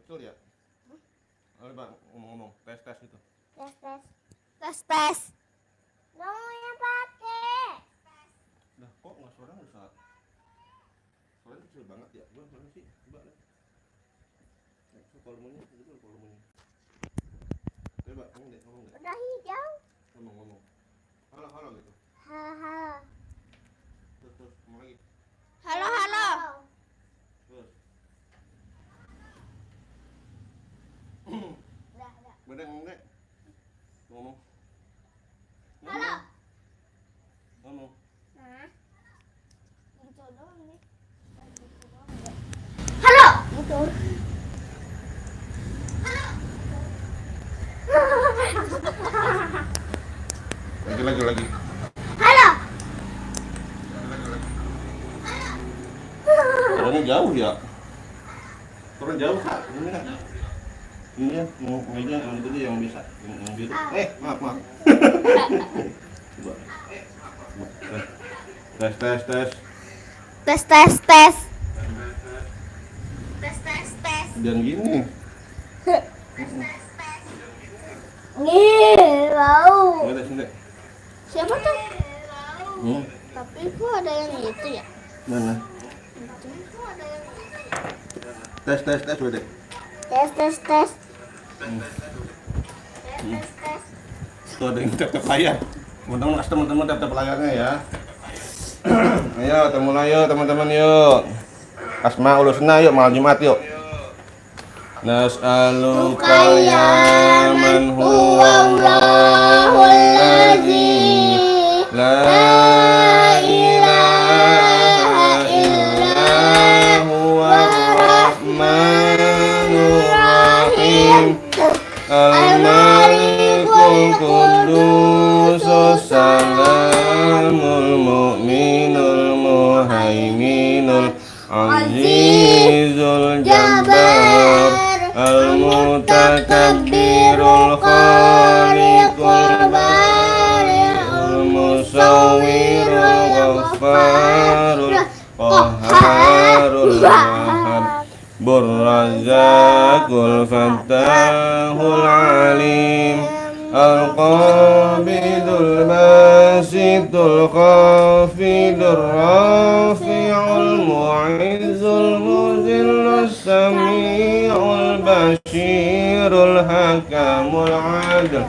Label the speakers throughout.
Speaker 1: betul ya? Ayo bang, ngomong-ngomong, tes gitu.
Speaker 2: Tes. Ngomongnya pakai.
Speaker 1: Dah kok nggak suara rusak? Suaranya kecil banget ya? Gua mana sih? Coba lihat. Volumenya, itu volumenya. Coba ngomong deh.
Speaker 2: Udah hijau.
Speaker 1: Ngomong. Halo gitu.
Speaker 2: Halo.
Speaker 1: Terus ngomong lagi.
Speaker 2: Halo.
Speaker 1: Terus.
Speaker 2: Udah.
Speaker 1: Beda ngomong deh. Ngomong.
Speaker 2: Halo.
Speaker 1: Ngomong.
Speaker 2: Nah. Gitu doang nih. Halo. Gitu.
Speaker 1: Lagi.
Speaker 2: Halo.
Speaker 1: Suaranya jauh ya? Suaranya jauh kak, ini kan? Ini ya, mau meja yang itu dia yang bisa, yang biru. Maaf. Coba. Tes.
Speaker 2: Tes.
Speaker 1: Jangan gini.
Speaker 2: Nih, bau.
Speaker 1: Nggak sini.
Speaker 2: Siapa tuh? Tapi kok ada yang itu ya?
Speaker 1: Mana? Tes udah.
Speaker 2: Tes.
Speaker 1: Tuh ada yang tap layar. Teman-teman kasih teman-teman tap layarnya ya. Ayo mulai yuk teman-teman yuk. Asmaul husna yuk malam Jumat yuk. Nas'aluka ya man huwallahul ladzi la ilaha illa huwar rahmanur rahim al-malikul quddus salamul mu'minul muhaiminul azizul jabbar al-mutakabbirul khaliqul bari'ul musawwirul ghaffarul qahharul wahhab burrazaqul fattahul alim al-qabidul basitul khafidur rafi'ul mu'izzul muzillus sami'ul bashirul hakamul adl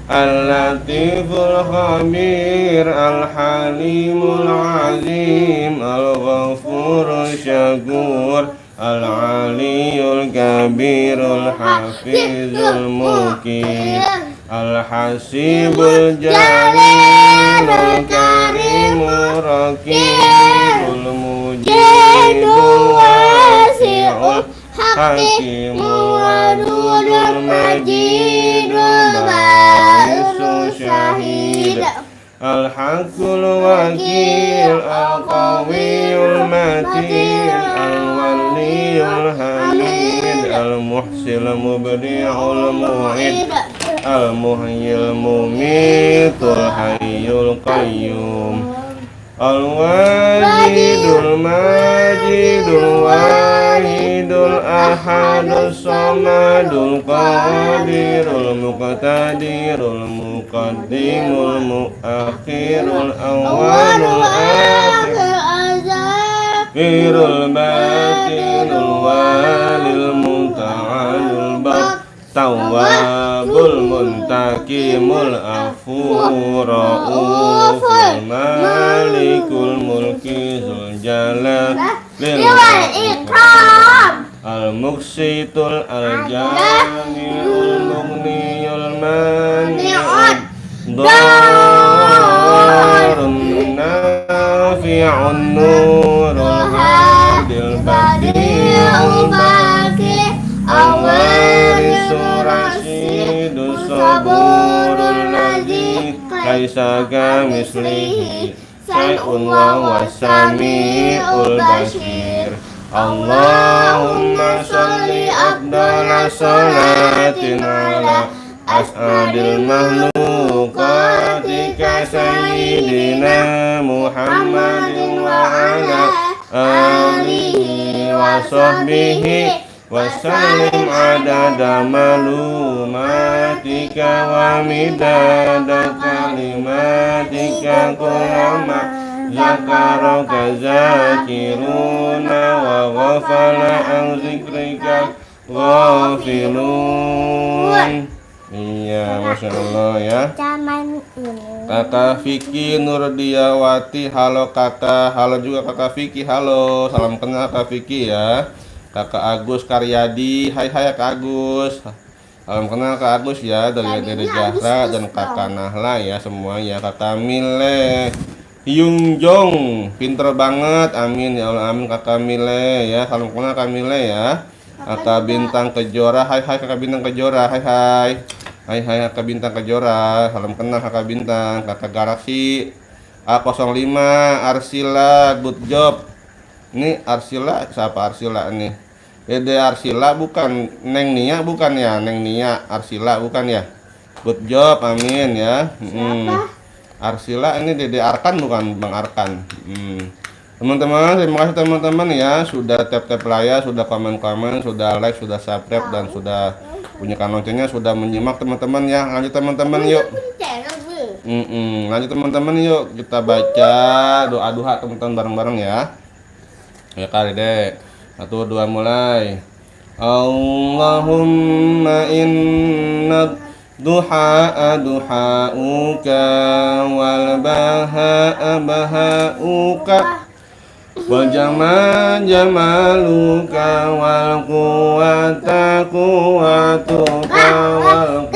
Speaker 1: al-latiful khabir al-halimul azim al-ghafurul syakur al-aliyul kabirul hafizul muqim al-hasibul jalilul karimur rakibul mujidul wasi'ul hakimul wadudul majidul baisul syahid al-haqqul wakil al-qawiyul matin al-waliyul hamid al-muhsil mubdi'ul mu'id al-muhyil mumitul hayyul qayyum al-wajidul majidul wahidul ahadus samadul qadirul muqtadirul muqaddimul muakhirul awwalul akhirul batinul walil muta'alul tawwabul muntakimul afur rauful malikul mulki zul jalal wal ikram al-muqsitul al-jami'ul mughniyul mani'ud darun nafi'un nurul hadil badi'ul baqi awarisul rasyidus saburul ladzi laisa kamislihi syai'un wa sami'ul basir Allahumma sholli afdala salatin ala as'adil makhluqatika sayyidina Muhammadin wa ala alihi wa sahbihi wasallim adada malumatika wa midada kalimatika kulama zakaraka zakiruna wa ghafala an zikrika ghafilun. Iya, Masya Allah ya.
Speaker 2: Zaman ini.
Speaker 1: Kakak Vicky Nurdiawati, halo kakak. Halo juga kakak Vicky, halo. Salam kenal kakak Vicky ya. Kakak Agus Karyadi, hai kak Agus. Salam kenal kak Agus ya, dari Dede Zahra dan kakak Nahla ya semua ya. Kakak Mile Yung Jong, pinter banget, amin ya Allah, amin kakak Mile ya. Salam kenal kakak Mile ya. Kakak Bintang Kejora, hai kakak Bintang Kejora, hai kakak Bintang Kejora, salam kenal kakak Bintang. Kakak Galaksi A05, Arsila, good job. Ini Arsila, siapa Arsila nih? Dede Arsila bukan, Neng Nia bukan ya? Neng Nia, Arsila bukan ya? Good job, amin ya. Arsila ini Dede Arkan bukan Bang Arkan. Teman-teman, terima kasih teman-teman ya, sudah tap-tap layar, sudah komen-komen, sudah like, sudah subscribe, dan sudah bunyikan loncengnya, sudah menyimak teman-teman ya. Lanjut teman-teman yuk. Lanjut teman-teman yuk, kita baca doa-doa teman-teman bareng-bareng ya. Ya kali deh. 1, 2 mulai. Allahumma inna duha duhauka wal baha bahauka wal jamal jamaluka wal quwwata quwwatuka wal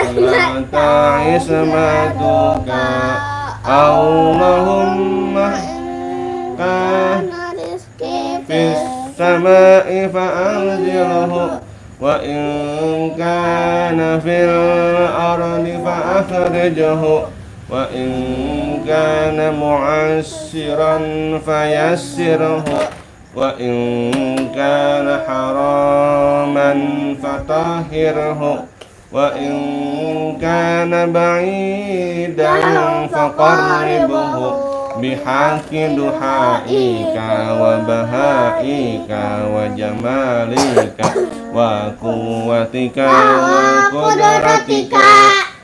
Speaker 1: qudrata ismatuka Allahumma fis sama'i fa'anzilhu wa in kana fil ardi fa'akhrijhu wa in kana mu'assiran fayassirhu wa in kana haraman fatahhirhu wa in kana ba'idan faqarribhu bihaqqi duhaika wa bahaika wa jamalika wa quwwatika wa qudratika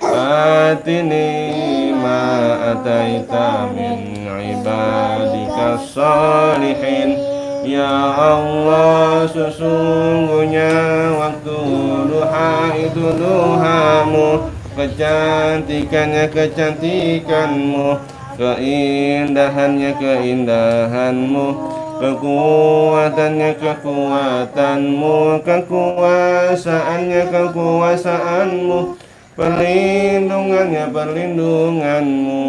Speaker 1: atini ma ataita min ibadika salihin. Ya Allah, sesungguhnya waktu duha itu duhamu, kecantikannya kecantikanmu, keindahannya keindahanmu, kekuatannya kekuatanmu, kekuasaannya kekuasaanmu, perlindungannya perlindunganmu.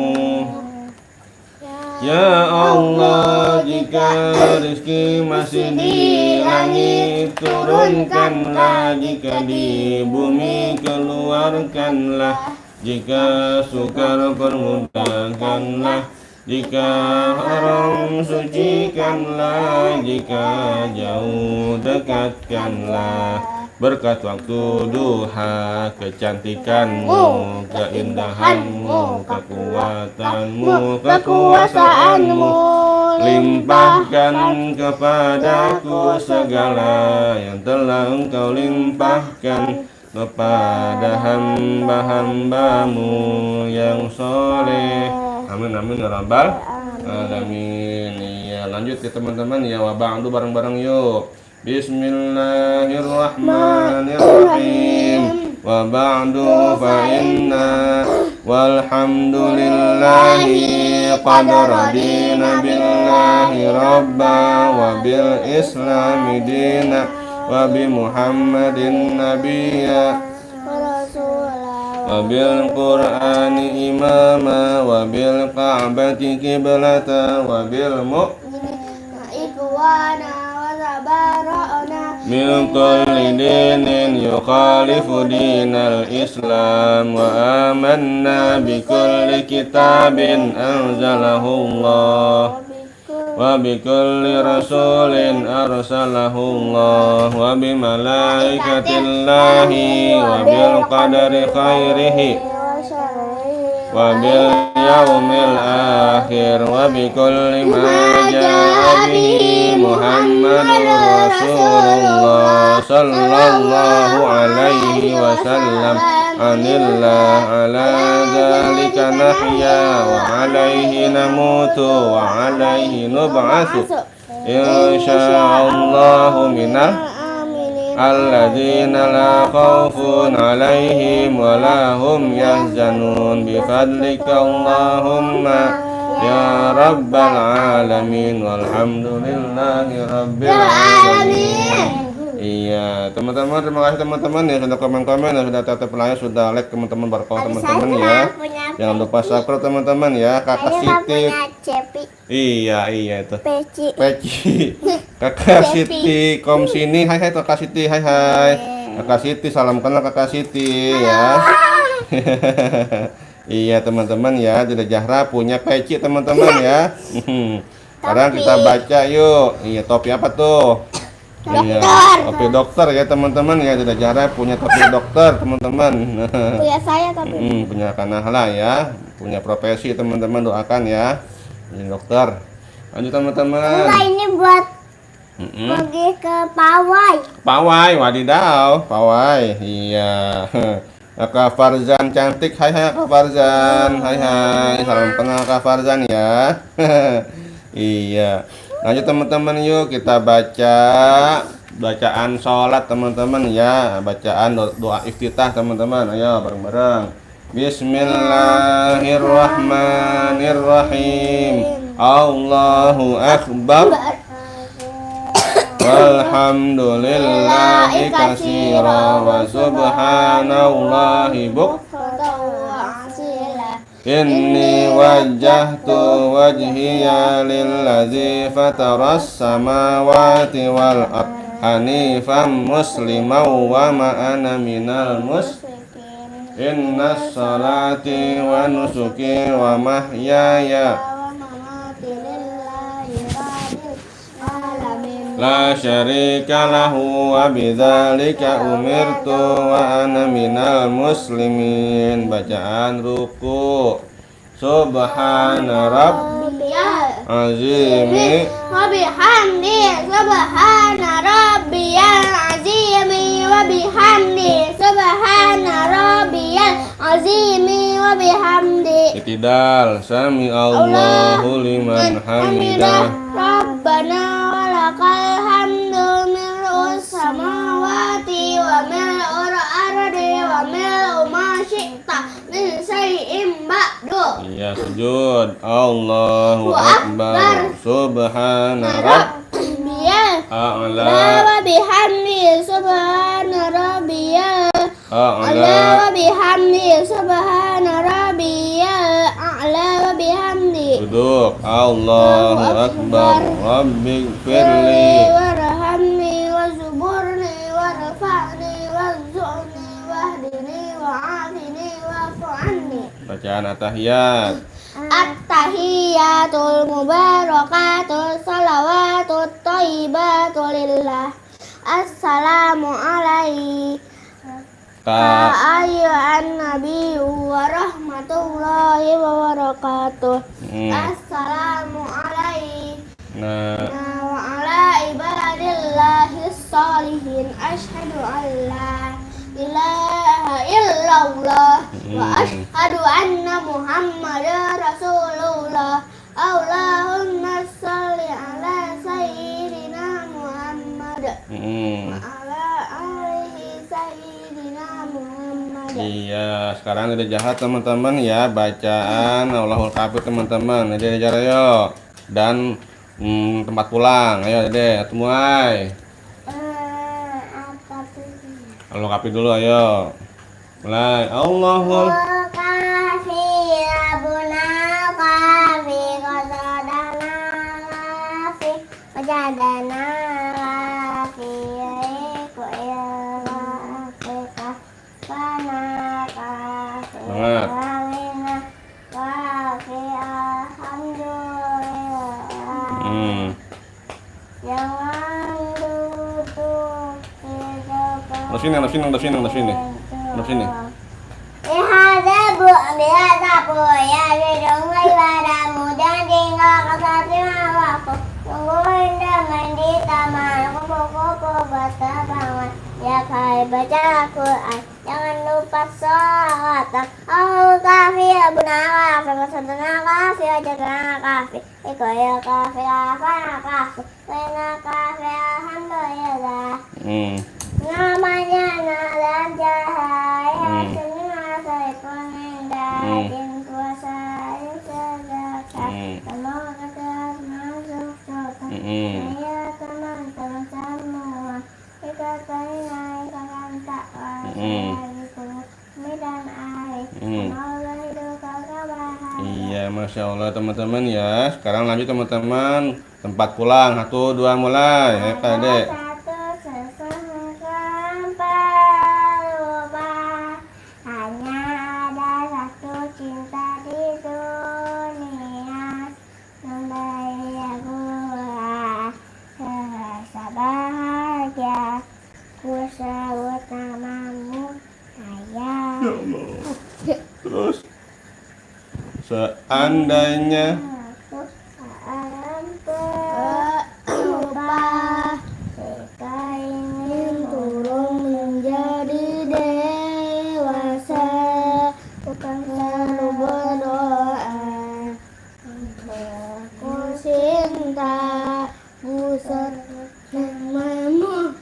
Speaker 1: Ya Allah, jika rezeki masih di langit turunkanlah, jika di bumi keluarkanlah, jika sukar permudahkanlah, jika haram sucikanlah, jika jauh dekatkanlah. Berkat waktu duha, kecantikanmu, keindahanmu, kekuatanmu, kekuasaanmu, limpahkan kepadaku segala yang telah engkau limpahkan kepada hamba-hambamu yang soleh. Amin amin ya rabbal alamin. Ya lanjut ya teman-teman ya, wabang dulu bareng-bareng yuk. Bismillahirrahmanirrahim. Wa ba'du fa inna walhamdulillahi qad radina billahi rabba wa bil islami dina wa bi Muhammadin nabiyya wa bil qur'ani imama wa bil ka'bati qiblata wa bil mu'minina ikhwana min kulli dinin yukhalifu dinal islam wa amanna bi kulli kitabin anzalahu Allah wa bi kulli rasulin arsalahu Allah wa bi malaikatillahi wa bil qadari khairihi wa bil yaumil akhir wa bi kulli ma jaa bihi Muhammadur Rasulullah sallallahu alaihi wasallam anillah ala dzalika nahya wa alaihi namutu wa alaihi nub'atsu insyaallahu minal alladzina la khaufun alaihim wa la hum yahzanun bi fadlika Allahumma ya rabbal alamin walhamdulillahi rabbil alamin. Iya, teman-teman, terima kasih teman-teman yang sudah komen-komen, yang sudah tetap like, sudah like teman-teman, barakallahu teman-teman ya. Jangan lupa subscribe teman-teman ya. Kakak Siti. Iya itu. Peci. Kakak Siti, kom sini. Hai Kakak Siti, hai. Kakak Siti, salam kenal Kakak Siti ya. Iya teman-teman ya, tidak Zahra punya peci teman-teman ya. Sekarang kita baca yuk. Iya, topi apa tuh? Iya, topi dokter ya teman-teman ya, tidak Zahra punya topi dokter teman-teman.
Speaker 2: Punya saya tapi.
Speaker 1: Punya Kanahla ya, punya profesi teman-teman, doakan ya. Ini dokter. Lanjut teman-teman.
Speaker 2: Enggak, ini buat pergi ke pawai.
Speaker 1: Pawai, wadidaw, pawai. Iya. Kak Farzan cantik, hai Kak Farzan, hai. Salam kenal Kak Farzan ya. Iya. Lanjut teman-teman, yuk kita baca bacaan sholat teman-teman ya, bacaan doa iftitah teman-teman. Ayo bareng-bareng. Bismillahirrahmanirrahim. Allahu akbar. Walhamdulillahi katsira wa subhanallahi Inni wajjahtu wajhiya lillazi fataras samawati wal ard hanifan musliman wa ma ana minal musyrikin. Innas salati wa nusuki wa mahyaya la syarika lahu wa bidzalika umirtu wa ana minal muslimin. Bacaan ruku. Subhana rabbiyal azimi
Speaker 2: wa bihamdi subhana rabbiyal azimi wa bihamdi subhana rabbiyal azimi wa bihamdi.
Speaker 1: Iktidal. Sami Allahu liman hamidah.
Speaker 2: Rabbana walakal hamdu mil'us samawati wa mil'ul ardi wa mil'u ma syi'ta min syai'in ba'du.
Speaker 1: Iya, sujud. Allahu akbar. Subhana
Speaker 2: rabbiyal
Speaker 1: a'la
Speaker 2: wa bihamdi subhana rabbiyal a'la wa bihamdi subhana rabbiyal a'la wa bihamdi.
Speaker 1: Duduk. Allahu akbar. Rabbighfirli
Speaker 2: warhamni wazburni warfa'ni warzuqni wahdini wa'afini wa'fu anni.
Speaker 1: Bacaan at-tahiyat.
Speaker 2: At-tahiyatul mubarakatul salawatut thayyibatu lillah. Assalamu alaika ayyuhan nabiyyu wa rahmatullahi wa barakatuh. Assalamu alaina wa ala ibadillahis sholihin. Asyhadu an la ilaha illallah wa asyhadu anna muhammadar rasulullah. Allahumma sholli ala sayyidina Muhammad wa ala alihi sayyidina Muhammad.
Speaker 1: Iya, sekarang udah jahat teman-teman ya, bacaan Allahul Kabir teman-teman. Jadi ajar yuk. Dan tempat pulang. Ayo Dede, mulai. Allahul Kabir dulu, ayo. Mulai. Allahul Sini.
Speaker 2: ibu ambil sapu ya gedung ibadahmu dan tinggal kasih aku tungguin dengan di taman kupu-kupu berterbangan ya kai baca Quran jangan lupa sholat kafir benar kafir kafir jangan kafir ikoya kafir kafir benar kafir alhamdulillah namanya nalan cahaya semua saya pengendakin puasa sedekah kalau kata masuk surga saya teman-teman semua kita naik akan tak dan air semoga hidup kau bahagia.
Speaker 1: Iya, Masya Allah teman-teman ya. Sekarang lanjut teman-teman, tempat pulang 1, 2 mulai ya Kak Dek.
Speaker 2: Hanya ada satu cinta di dunia yang bahagia, rasa bahagia. Ku sebut namamu sayang.
Speaker 1: Ya Allah. Terus seandainya
Speaker 2: Aku lupa jika ingin turun menjadi dewasa, bukan selalu berdoa. Aku cinta pusat namamu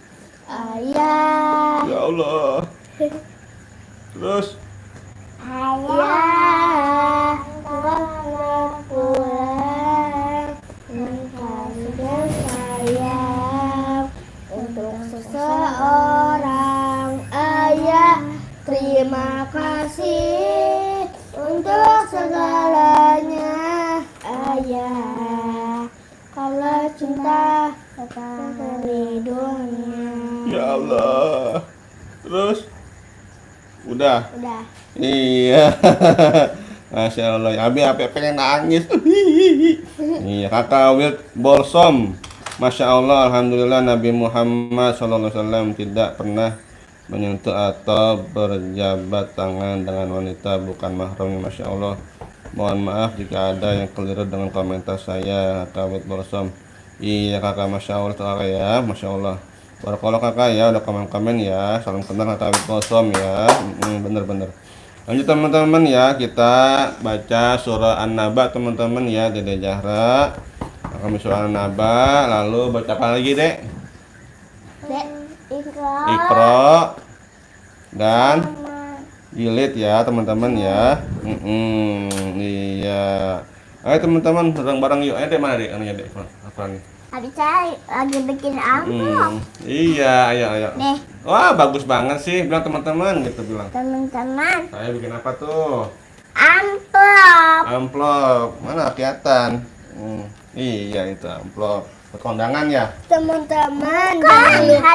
Speaker 2: ayah.
Speaker 1: ya Allah. Terus
Speaker 2: Ayah, selamat pulang. Kasih sayang untuk seseorang. Ayah, terima kasih untuk segalanya. Ayah, kalau cinta tetap dari dunia.
Speaker 1: ya Allah. Terus udah. Iya. Masya Allah. Abi pengen nangis. Iya, Kakak Wild Bolsom. Masya Allah, alhamdulillah Nabi Muhammad SAW tidak pernah menyentuh atau berjabat tangan dengan wanita bukan mahramnya. Masya Allah. Mohon maaf jika ada yang keliru dengan komentar saya, Kakak Wild Bolsom. Iya kakak, Masya Allah kakak ya, Masya Allah. Barakallah kakak ya, udah komen-komen ya. Salam kenal Kakak Wild Bolsom ya. Bener-bener. Lanjut teman-teman ya, kita baca surah An-Naba teman-teman ya, Dede Zahra. Kami surah An-Naba, lalu baca apa lagi Dek?
Speaker 2: Dek,
Speaker 1: Iqra dan jilid ya teman-teman ya. Iya. Ayo teman-teman, bareng-bareng yuk. Ayo Dek, mana Dek? Anunya Dek, apa nih?
Speaker 2: Habis saya lagi bikin amplop.
Speaker 1: Iya, ayo.
Speaker 2: Nih,
Speaker 1: Wah, bagus banget sih, bilang teman-teman gitu bilang.
Speaker 2: teman-teman,
Speaker 1: Saya bikin apa tuh?
Speaker 2: amplop.
Speaker 1: Amplop. Mana kelihatan? Iya, itu amplop. Buat kondangan ya?
Speaker 2: Teman-teman, jangan lupa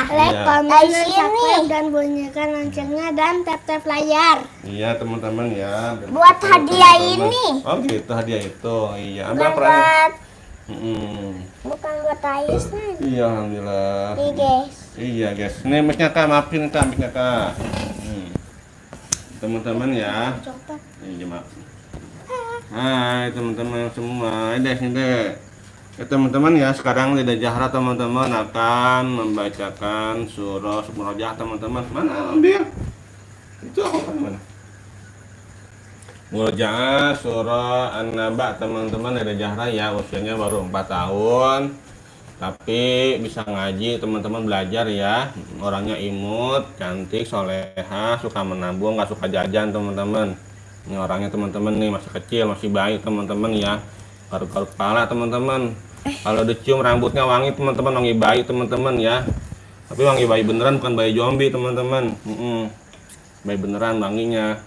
Speaker 2: like,
Speaker 1: Iya.
Speaker 2: komen, subscribe, dan bunyikan loncengnya dan tap-tap layar.
Speaker 1: Iya, teman-teman ya.
Speaker 2: Buat hadiah
Speaker 1: Teman-teman.
Speaker 2: ini.
Speaker 1: Oh, gitu hadiah itu. Iya, ambil
Speaker 2: Bukan
Speaker 1: apa nih?
Speaker 2: bukan buat Ayesnya.
Speaker 1: Iya, alhamdulillah.
Speaker 2: Nih guys.
Speaker 1: Iya, guys. Ini mic-nya Kak, maafin Kak, mic-nya Kak. Teman-teman ya.
Speaker 2: Coba.
Speaker 1: Iya, maaf. Hai teman-teman semua, sini deh. Ya teman-teman ya, sekarang Dede Zahra teman-teman akan membacakan surah Murojaah teman-teman. Mana ambil? Itu apa mana? Murojaah surah An-Naba teman-teman, Dede Zahra ya, usianya baru 4 tahun. Tapi bisa ngaji teman-teman, belajar ya. Orangnya imut, cantik, soleha, suka menabung, nggak suka jajan teman-teman. Ini orangnya teman-teman nih, masih kecil, masih bayi teman-teman ya. Garuk-garuk kepala teman-teman. Kalau dicium rambutnya wangi teman-teman, wangi bayi teman-teman ya. Tapi wangi bayi beneran, bukan bayi zombie teman-teman. Bayi beneran wanginya.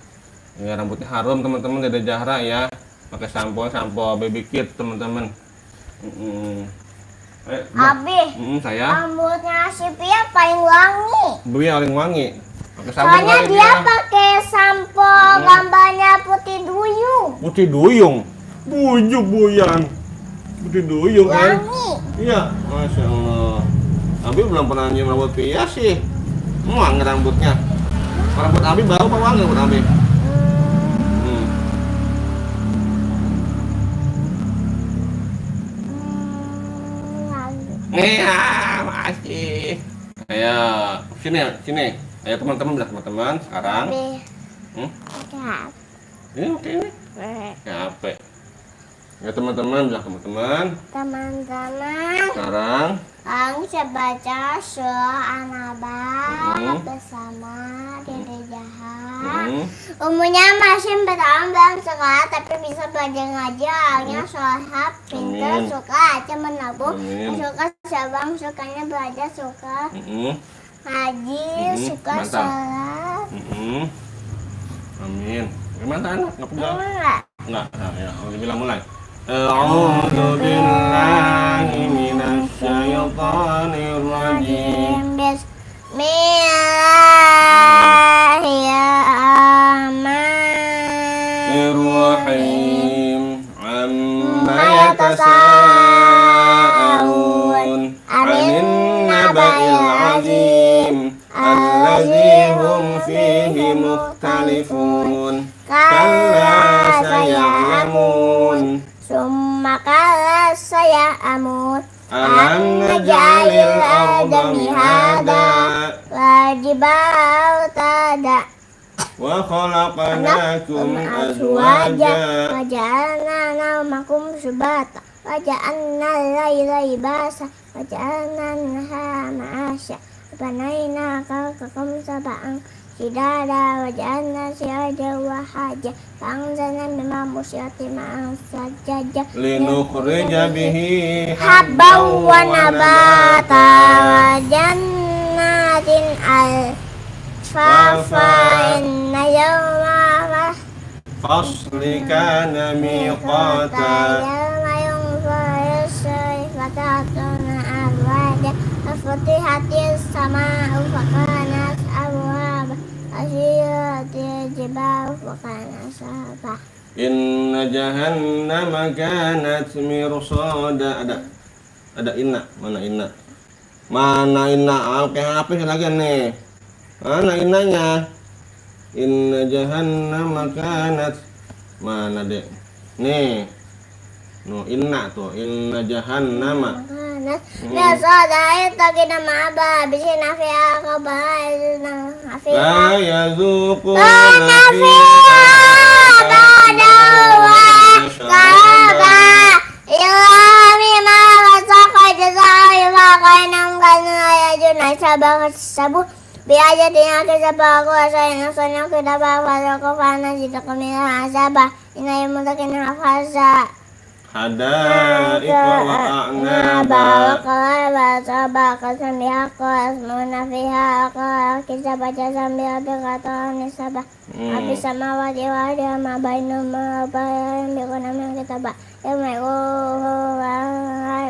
Speaker 1: Ya, rambutnya harum teman-teman, Dede Zahra ya. Pakai sampo baby kit teman-teman.
Speaker 2: Abi,
Speaker 1: Saya.
Speaker 2: rambutnya si Pia paling wangi.
Speaker 1: Beli paling wangi. Pakai sampo
Speaker 2: Soalnya
Speaker 1: kali
Speaker 2: dia pakai sampo gambarnya putih duyung.
Speaker 1: Putih duyung. Bujuk buyan. Putih duyung kan?
Speaker 2: Wangi.
Speaker 1: Iya, Masya Allah. Abi belum pernah nyium rambut Pia sih. Wangi rambutnya. Rambut Abi bau apa wangi rambut Abi? Iya, makasih. Ayo, sini ya, sini. Ayo teman-teman, bilang teman-teman sekarang.
Speaker 2: Ya.
Speaker 1: Ini oke ini. Capek. Ya teman-teman, bilang teman-teman.
Speaker 2: Teman-teman,
Speaker 1: Sekarang.
Speaker 2: Ang bisa baca surah An-Naba bersama Dede Jahat. Umurnya masih 4 tahun belum sekolah, tapi bisa belajar ngaji. Orangnya sholat, pintar, suka aja menabung, suka sabang, sukanya belajar, suka ngaji, suka sholat.
Speaker 1: Amin. Gimana anak? Nggak pegang? Enggak. Nah, ya, bilang mulai.
Speaker 2: A'udzu billahi minasyaitonir rajim.
Speaker 1: Bismillahirrahmanirrahim. Amma yatasaalun 'anil naba'il 'azim alladzi hum fihi mukhtalifun. Kalla saya'lamun.
Speaker 2: Summa kala saya amut.
Speaker 1: Alam naj'alil arda mihada
Speaker 2: wajibal tada
Speaker 1: wa khalaqnakum azwaja
Speaker 2: waja'alna naumakum subata waja'alna al-laila libasa waja'alna an-nahara ma'asya wabanaina khalaqakum sab'an shidada waja'alna sirajan wahaja fa'anzalna mimma musyati ma'an sajjaja
Speaker 1: linukhrija bihi
Speaker 2: habbaw wa nabata wa jannatin alfafa inna yawma
Speaker 1: fasli kana miqata
Speaker 2: yawma yunfaru sayfatatuna abwada futihatis sama'u fakanat abwaba asyiratil jibalu fakanat sabah.
Speaker 1: inna jahannama kanat mirsada. Ada inna, mana inna oke HP lagi nih, mana innanya? Inna jahannama kanat, mana dek nih, no inna tuh, inna jahannama
Speaker 2: Biasa itu kita maba bisin afia kabar afia
Speaker 1: la yazuquna
Speaker 2: fiha badawa kaba ilami ma wasaka jazai wa kainam kanu ayajun sabah sabu biaya dia ke sabah ko saya nasanya kita bawa ko fana jita kami sabah inai mutakin hafasa
Speaker 1: hadaika wa a'naba
Speaker 2: bawa kalaba sabah kasambiha ko asmuna fiha ko kita baca sambil berkata nisabah habis sama wajib ma bainuma bayan bikunam yang kita bah yang hai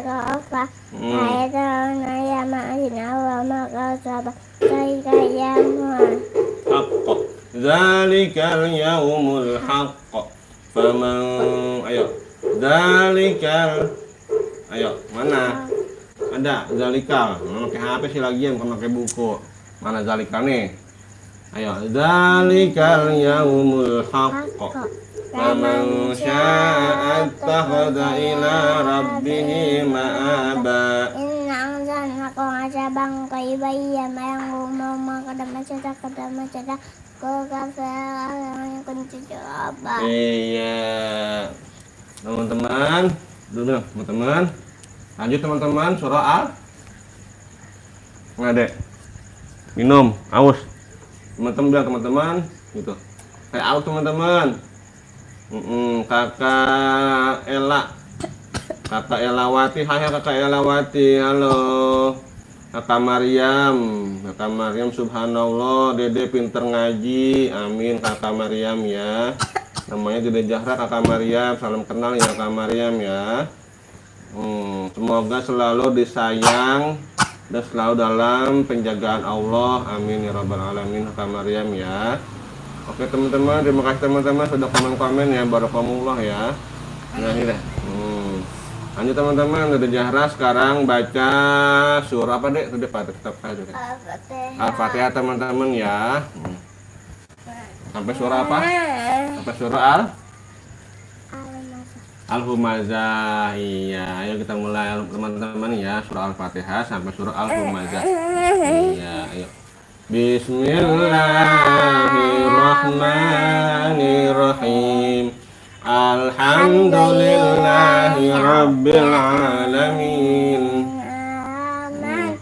Speaker 2: ka apa hai ka naya ma'ina wa maka sabah kai kayamuan
Speaker 1: haqq zalikal yaumul haqq faman ayo zalikal ayo mana ada zalikal pakai HP sih lagian bukan pakai buku mana zalikal nih ayo zalikal yaumul haqq faman syaa'a attakhadha ila rabbih ma'aba
Speaker 2: inna anzalna ko asabang kay bayya mayang umama kadama sada ko kafara yang kunci apa
Speaker 1: iya teman-teman dulu teman-teman lanjut teman-teman surah al nggak dek minum aus teman-teman bilang teman-teman gitu kayak aus teman-teman kakak Elawati hai kakak Elawati halo kakak Maryam subhanallah dede pinter ngaji amin kakak Maryam ya namanya Dede Zahra kakak Maryam salam kenal ya kakak Maryam ya semoga selalu disayang dan selalu dalam penjagaan Allah amin ya rabbal alamin kakak Maryam ya. Oke teman-teman, terima kasih teman-teman sudah komen-komen ya, barakallah ya. Nah ini deh lanjut teman-teman, Dede Zahra sekarang baca surah apa dek? Sudah Al-Fatihah teman-teman ya. Sampai surah apa? Sampai surah Al-Humazah. Iya, ayo kita mulai teman-teman ya, surah Al-Fatihah sampai surah Al-Humazah. Iya, ayo. Bismillahirrahmanirrahim. Alhamdulillahi rabbil alamin.
Speaker 2: Aman.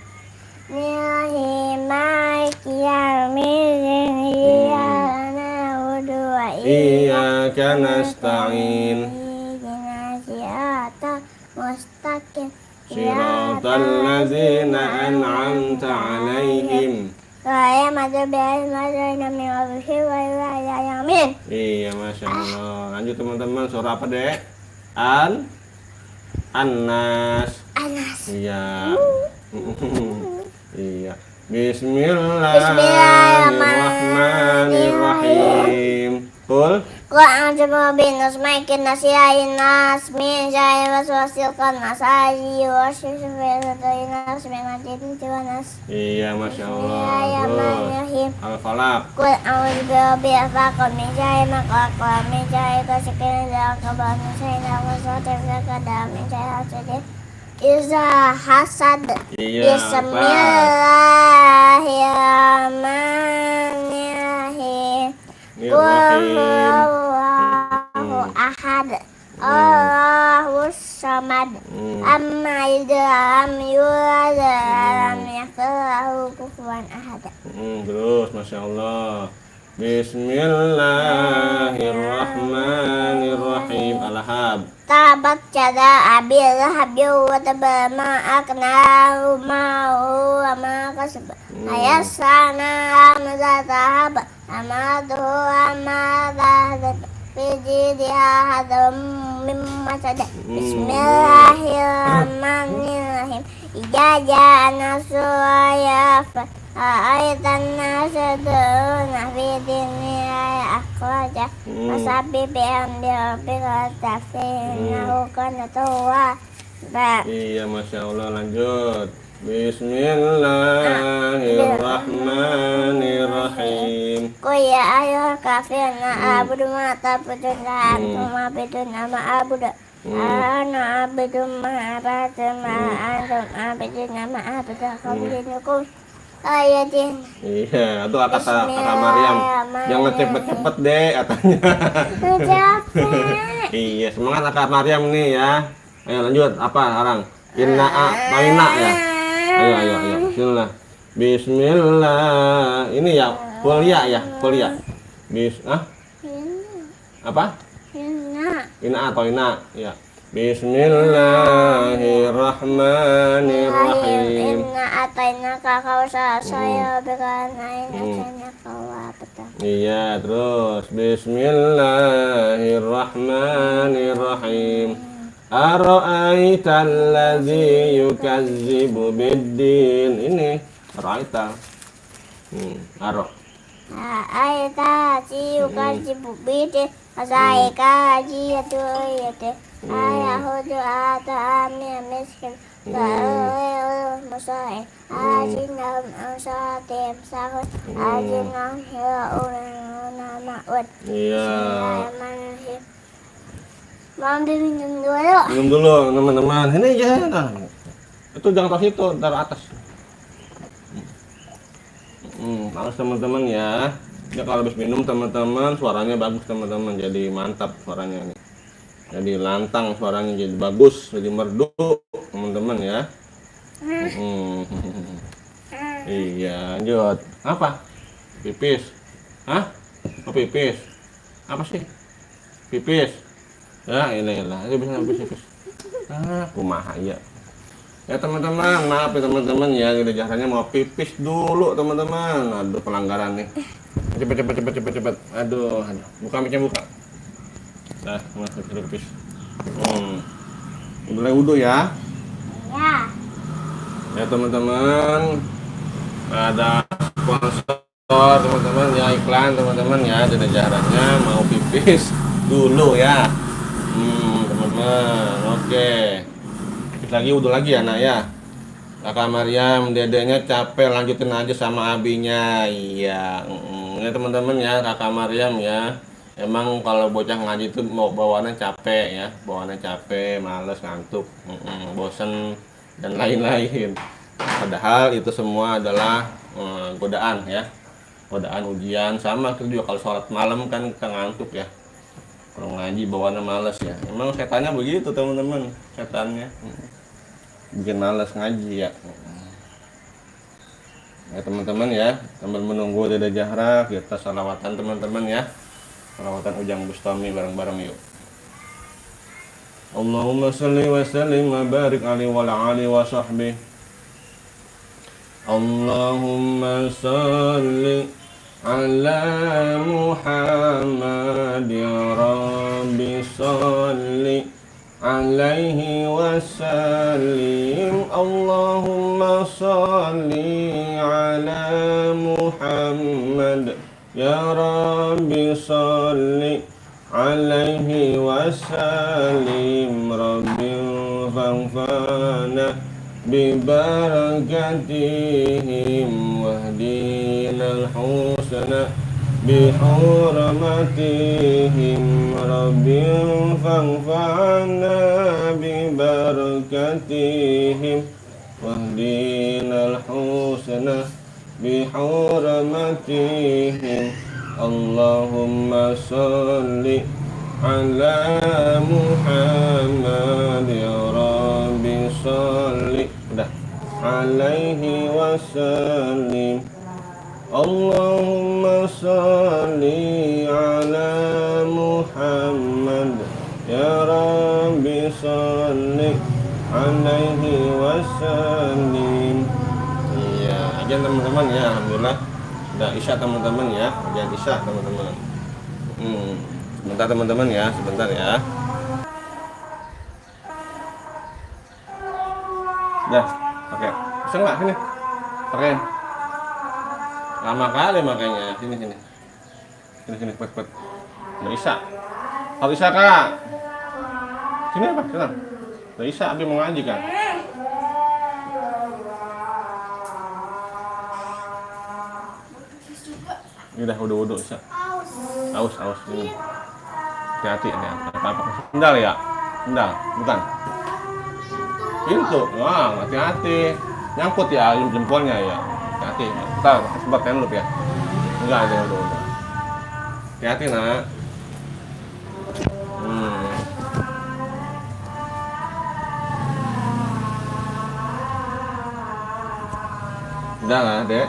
Speaker 2: Maliki yaumiddin. Iyyaka na'budu wa
Speaker 1: Iyyaka nasta'in.
Speaker 2: ihdinas siratal mustaqim.
Speaker 1: Shiratal ladzina an'amta 'alaihim.
Speaker 2: Saya masuk beres masuk min wabihi wa ila yamin.
Speaker 1: Iya, Masya Allah. Lanjut teman-teman, surah apa dek? An-Nas.
Speaker 2: Anas.
Speaker 1: Iya. Iya. Bismillahirrahmanirrahim. Qul
Speaker 2: Qur'an cuma binas maikin nasihain nas min syai waswasil nas aji wasyifir nas min majidin nas.
Speaker 1: Iya, Masya Allah. Terus
Speaker 2: Bismillahirrahmanirrahim.
Speaker 1: Al-Falaq.
Speaker 2: Qul a'udzu birabbil falaq min syai ma khalaq wa min syai ghasiqin idza waqab min syai nafasati fi qadam min syai hasidin iza hasad.
Speaker 1: Iya. Apa?
Speaker 2: Bismillahirrahmanirrahim. Qul huwallahu ahad. Allahus samad. Amma lam yulad lam yakul lahu kufuwan ahad.
Speaker 1: Terus, Masya Allah. Bismillahirrahmanirrahim. Al-Lahab.
Speaker 2: Tabat yada abi lahabin wa tabba ma aknahu ma'hu wa ma kasab. Ayasana amzatahab amadu amadahat fi jidiha hadam mimma sada. Bismillahirrahmanirrahim. Idza ja'a nasrullah Aitan nasaduna fi dunya akhraja Wasabi bihamdi rabbika tafinahu kana tawwaba.
Speaker 1: Iya, Masya Allah. Lanjut. Bismillahirrahmanirrahim.
Speaker 2: Qul ya ayyuhal kafirun a'budu ma ta'budun la antum a'buduna ma a'budu ana a'budu ma abadtum ma antum a'buduna ma a'budu qablikum ayatin.
Speaker 1: Iya, itu kata Maryam. Jangan cepet-cepet deh katanya.
Speaker 2: Capek.
Speaker 1: Iya, semangat kata Maryam nih ya. Ayo lanjut, apa sekarang? Inna ya. Ayo. Bismillah. Ini ya, kuliah. Apa? Ina atau ina? Ya. Bismillahirrahmanirrahim.
Speaker 2: Inna ataina kakausa saya berkanain ataina kawabata.
Speaker 1: Iya, terus Bismillahirrahmanirrahim. Ara'aital ladzi yukazzibu biddin. Ini ara'aita. Aro.
Speaker 2: Aita ciukan cibubide asaika jiatu yate ayahudu atami miskin musai ajinam asatim sahut ajinam nama ud.
Speaker 1: Iya.
Speaker 2: Mau minum dulu.
Speaker 1: Minum dulu teman-teman. Ini aja. Itu jangan taruh situ, taruh atas. Harus teman-teman ya. Ya kalau habis minum teman-teman suaranya bagus teman-teman. Jadi mantap suaranya nih. Jadi lantang suaranya, jadi bagus, jadi merdu teman-teman ya. Iya, lanjut. Apa? Pipis. Hah? Oh, pipis. Apa sih? Pipis. Ya, inilah. Ini bisa pipis. Kumaha ya. Ya teman-teman, maaf ya teman-teman ya, udah jalannya mau pipis dulu teman-teman. Aduh, pelanggaran nih. Cepet. Aduh. Buka mic-nya, buka. Dah, masuk pipis. Mulai wudhu ya.
Speaker 2: Ya.
Speaker 1: Ya teman-teman, ada sponsor teman-teman ya, iklan teman-teman ya, ada jalannya mau pipis dulu ya. Teman-teman, oke. Lagi wudhu lagi ya nak ya. Kakak Maryam, dedeknya capek, lanjutin aja sama abinya. Iya. Ya teman-teman ya, kakak Maryam ya. Emang kalau bocah ngaji itu mau bawaannya capek ya, bawaannya capek, males, ngantuk, bosen dan lain-lain. Padahal itu semua adalah godaan ya, godaan ujian. Sama itu juga kalau sholat malam kan kita ngantuk ya. Kalau ngaji bawaannya males ya. Emang setannya begitu teman-teman, setannya bikin males ngaji ya. Ya teman-teman ya, sambil menunggu Dede Zahra kita salawatan teman-teman ya. Salawatan Ujang Bustami bareng-bareng yuk. Allahumma salli wa sallim wa barik alaihi wa ala alihi wa sahbihi. Allahumma salli ala Muhammad ya Rabbi salli alaihi wasallim. Allahumma salli ala Muhammad ya Rabbi salli alaihi wasallim. Rabbi fanfa'na bibarakatihim wahdinal husna bihurmatihim. Rabbi fanfa'na bibarakatihim wahdinal husna bihurmatihim. Allahumma salli ala Muhammad ya Rabbi salli udah alaihi wasallim. Allahumma salli ala Muhammad ya Rabbi salli alaihi wasallim. Iya, aja teman-teman ya, alhamdulillah udah isya teman-teman ya, aja isya teman-teman. Sebentar teman-teman ya, sebentar ya. Dah, pakai. Bisa nggak sini? Pakai. Lama kali makanya. Sini. Sini, cepet. Udah isya. Kalau isya kak. Sini apa? Sini. Udah isya, Abi mau ngaji kan? Udah wudu isya. Aus. Ini. Hati-hati ya. Apa-apa. Sendal ya? Sendal, bukan? Pintu. Wah, hati-hati. Nyangkut ya jempolnya ya. Hati-hati. Ntar sempat tenlup ya. Enggak ada udah. Hati-hati nak. Udah lah, Dek.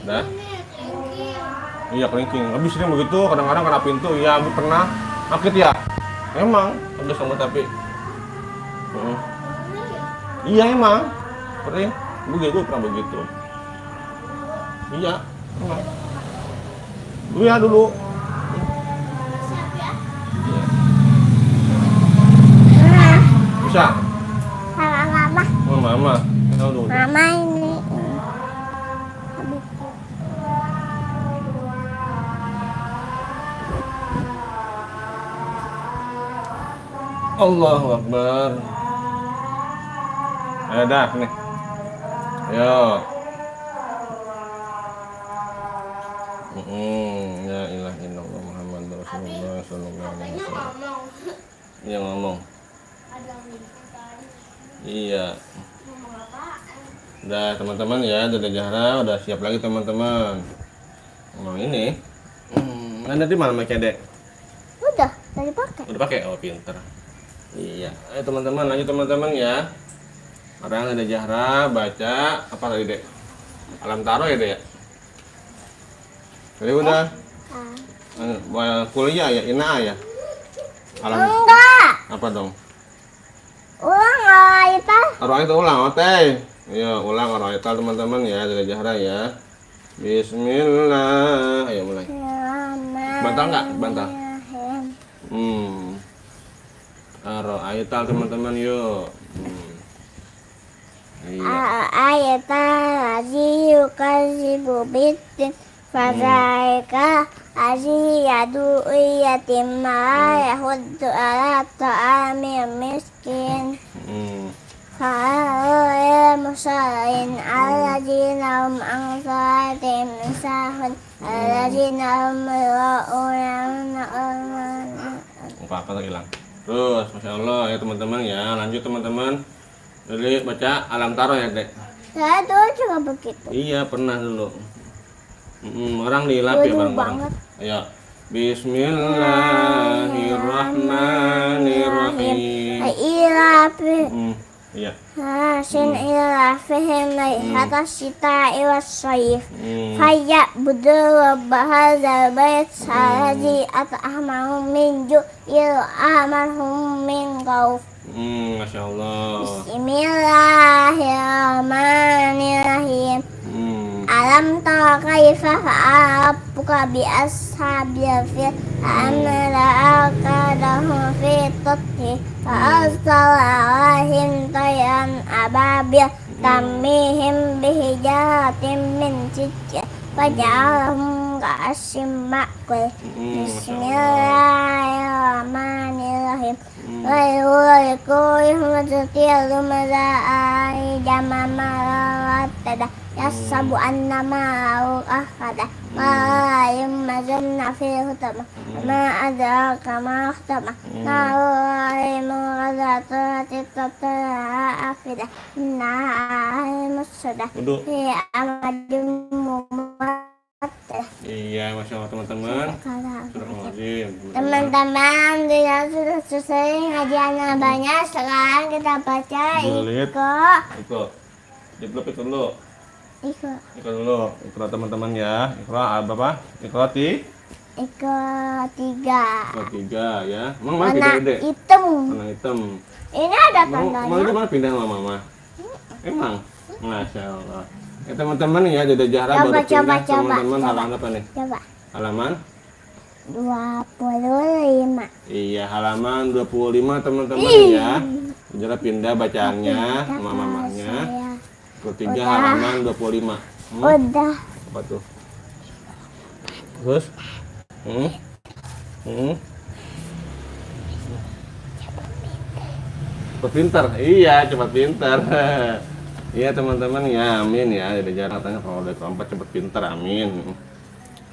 Speaker 1: Udah. Iya, kelingking. Habis sering begitu, kadang-kadang kena pintu. Iya, Abi pernah sakit ya. Emang, habis sama tapi. Iya emang. Pernah begitu, pernah begitu. Iya, emang. Dulu. Iya. Bisa.
Speaker 2: Sama mama.
Speaker 1: Oh, mama. Tahu dulu.
Speaker 2: Mama ini.
Speaker 1: Allahu Akbar. Ayo dah nih. Ayo. Ya ilah illallah Muhammad Rasulullah sallallahu alaihi wasallam. Iya ngomong. Iya. Udah teman-teman ya, Dede Zahra udah siap lagi teman-teman. Ngomong ini. Nanti mana make Dek?
Speaker 2: Udah pakai.
Speaker 1: Udah pakai? Oh, pinter. Iya. Ayo teman-teman, lanjut teman-teman ya. Sekarang Dede Zahra baca apa tadi, Dek? Alam Taro ya, Dek ya? Jadi udah kuliah ya, Ina ya?
Speaker 2: Enggak.
Speaker 1: Apa dong?
Speaker 2: Ulang itu.
Speaker 1: Orang itu ulang, Otey. Iya, ulang orang itu teman-teman ya, Dede Zahra ya. Bismillah. Ayo mulai. Bantal nggak? Bantal. Ayatal teman-teman yuk. Iya.
Speaker 2: Ayatal yukazibu bitin fadaika yadu yatimma yahuddu ala ta'ami miskin. Fa'alil musallin alladzina hum an salatihim sahun alladzina hum yura'una.
Speaker 1: Apa hilang. Terus, masya Allah ya teman-teman ya. Lanjut teman-teman. Jadi baca alam taro ya dek.
Speaker 2: Saya dulu juga begitu.
Speaker 1: Iya pernah dulu. Orang dilap ya
Speaker 2: Dulu
Speaker 1: bareng-bareng.
Speaker 2: banget.
Speaker 1: Ayo. Bismillahirrahmanirrahim. Iya.
Speaker 2: Hasin ilafihim laihata sita iwas soif Faya budul bahazal bait Salazi at'ahmahum min ju'il amarhum min gauf.
Speaker 1: Masya Allah.
Speaker 2: Bismillahirrahmanirrahim. Alam tara kaifa fa'ala rabbuka bi ashabil fil amala aqadahum fi tutti fa'arsala alaihim tayran ababil tarmihim bihijaratin min sijil faja'alahum ka'asfin ma'kul. Bismillahirrahmanirrahim. Ghairil maghdubi alaihim jama'amarattada yasabu annama ahada ma'ayum mazunna fi hutama ma adraka ma hutama na'ayum ghazatati tatara afida na'ayum sudah fi amadum mumatta.
Speaker 1: Iya, masya Allah teman-teman.
Speaker 2: Teman-teman, tidak sudah selesai ngajiannya banyak. Sekarang kita baca
Speaker 1: Iko. Diplop itu dulu.
Speaker 2: Iko
Speaker 1: Dulu. Ikra teman-teman ya. Ikra apa? Ikra 3 ya. Emang mana
Speaker 2: warna
Speaker 1: Dede?
Speaker 2: hitam.
Speaker 1: Warna hitam.
Speaker 2: Ini ada
Speaker 1: Mau
Speaker 2: tandanya.
Speaker 1: mana pindah sama mama? Emang? Masya Allah. Ya teman-teman ya, Dede Zahra baru pindah. Teman-teman halaman apa nih?
Speaker 2: Coba.
Speaker 1: Halaman
Speaker 2: 25.
Speaker 1: Iya, halaman 25 teman-teman ya. Zahra pindah bacaannya sama mamanya. Ketiga halaman 25.
Speaker 2: Udah.
Speaker 1: Apa tuh? Terus? Cepat pintar. Iya, cepat pintar. Iya teman-teman ya, amin ya. Jadi jarang tanya kalau udah keempat cepat pintar, amin.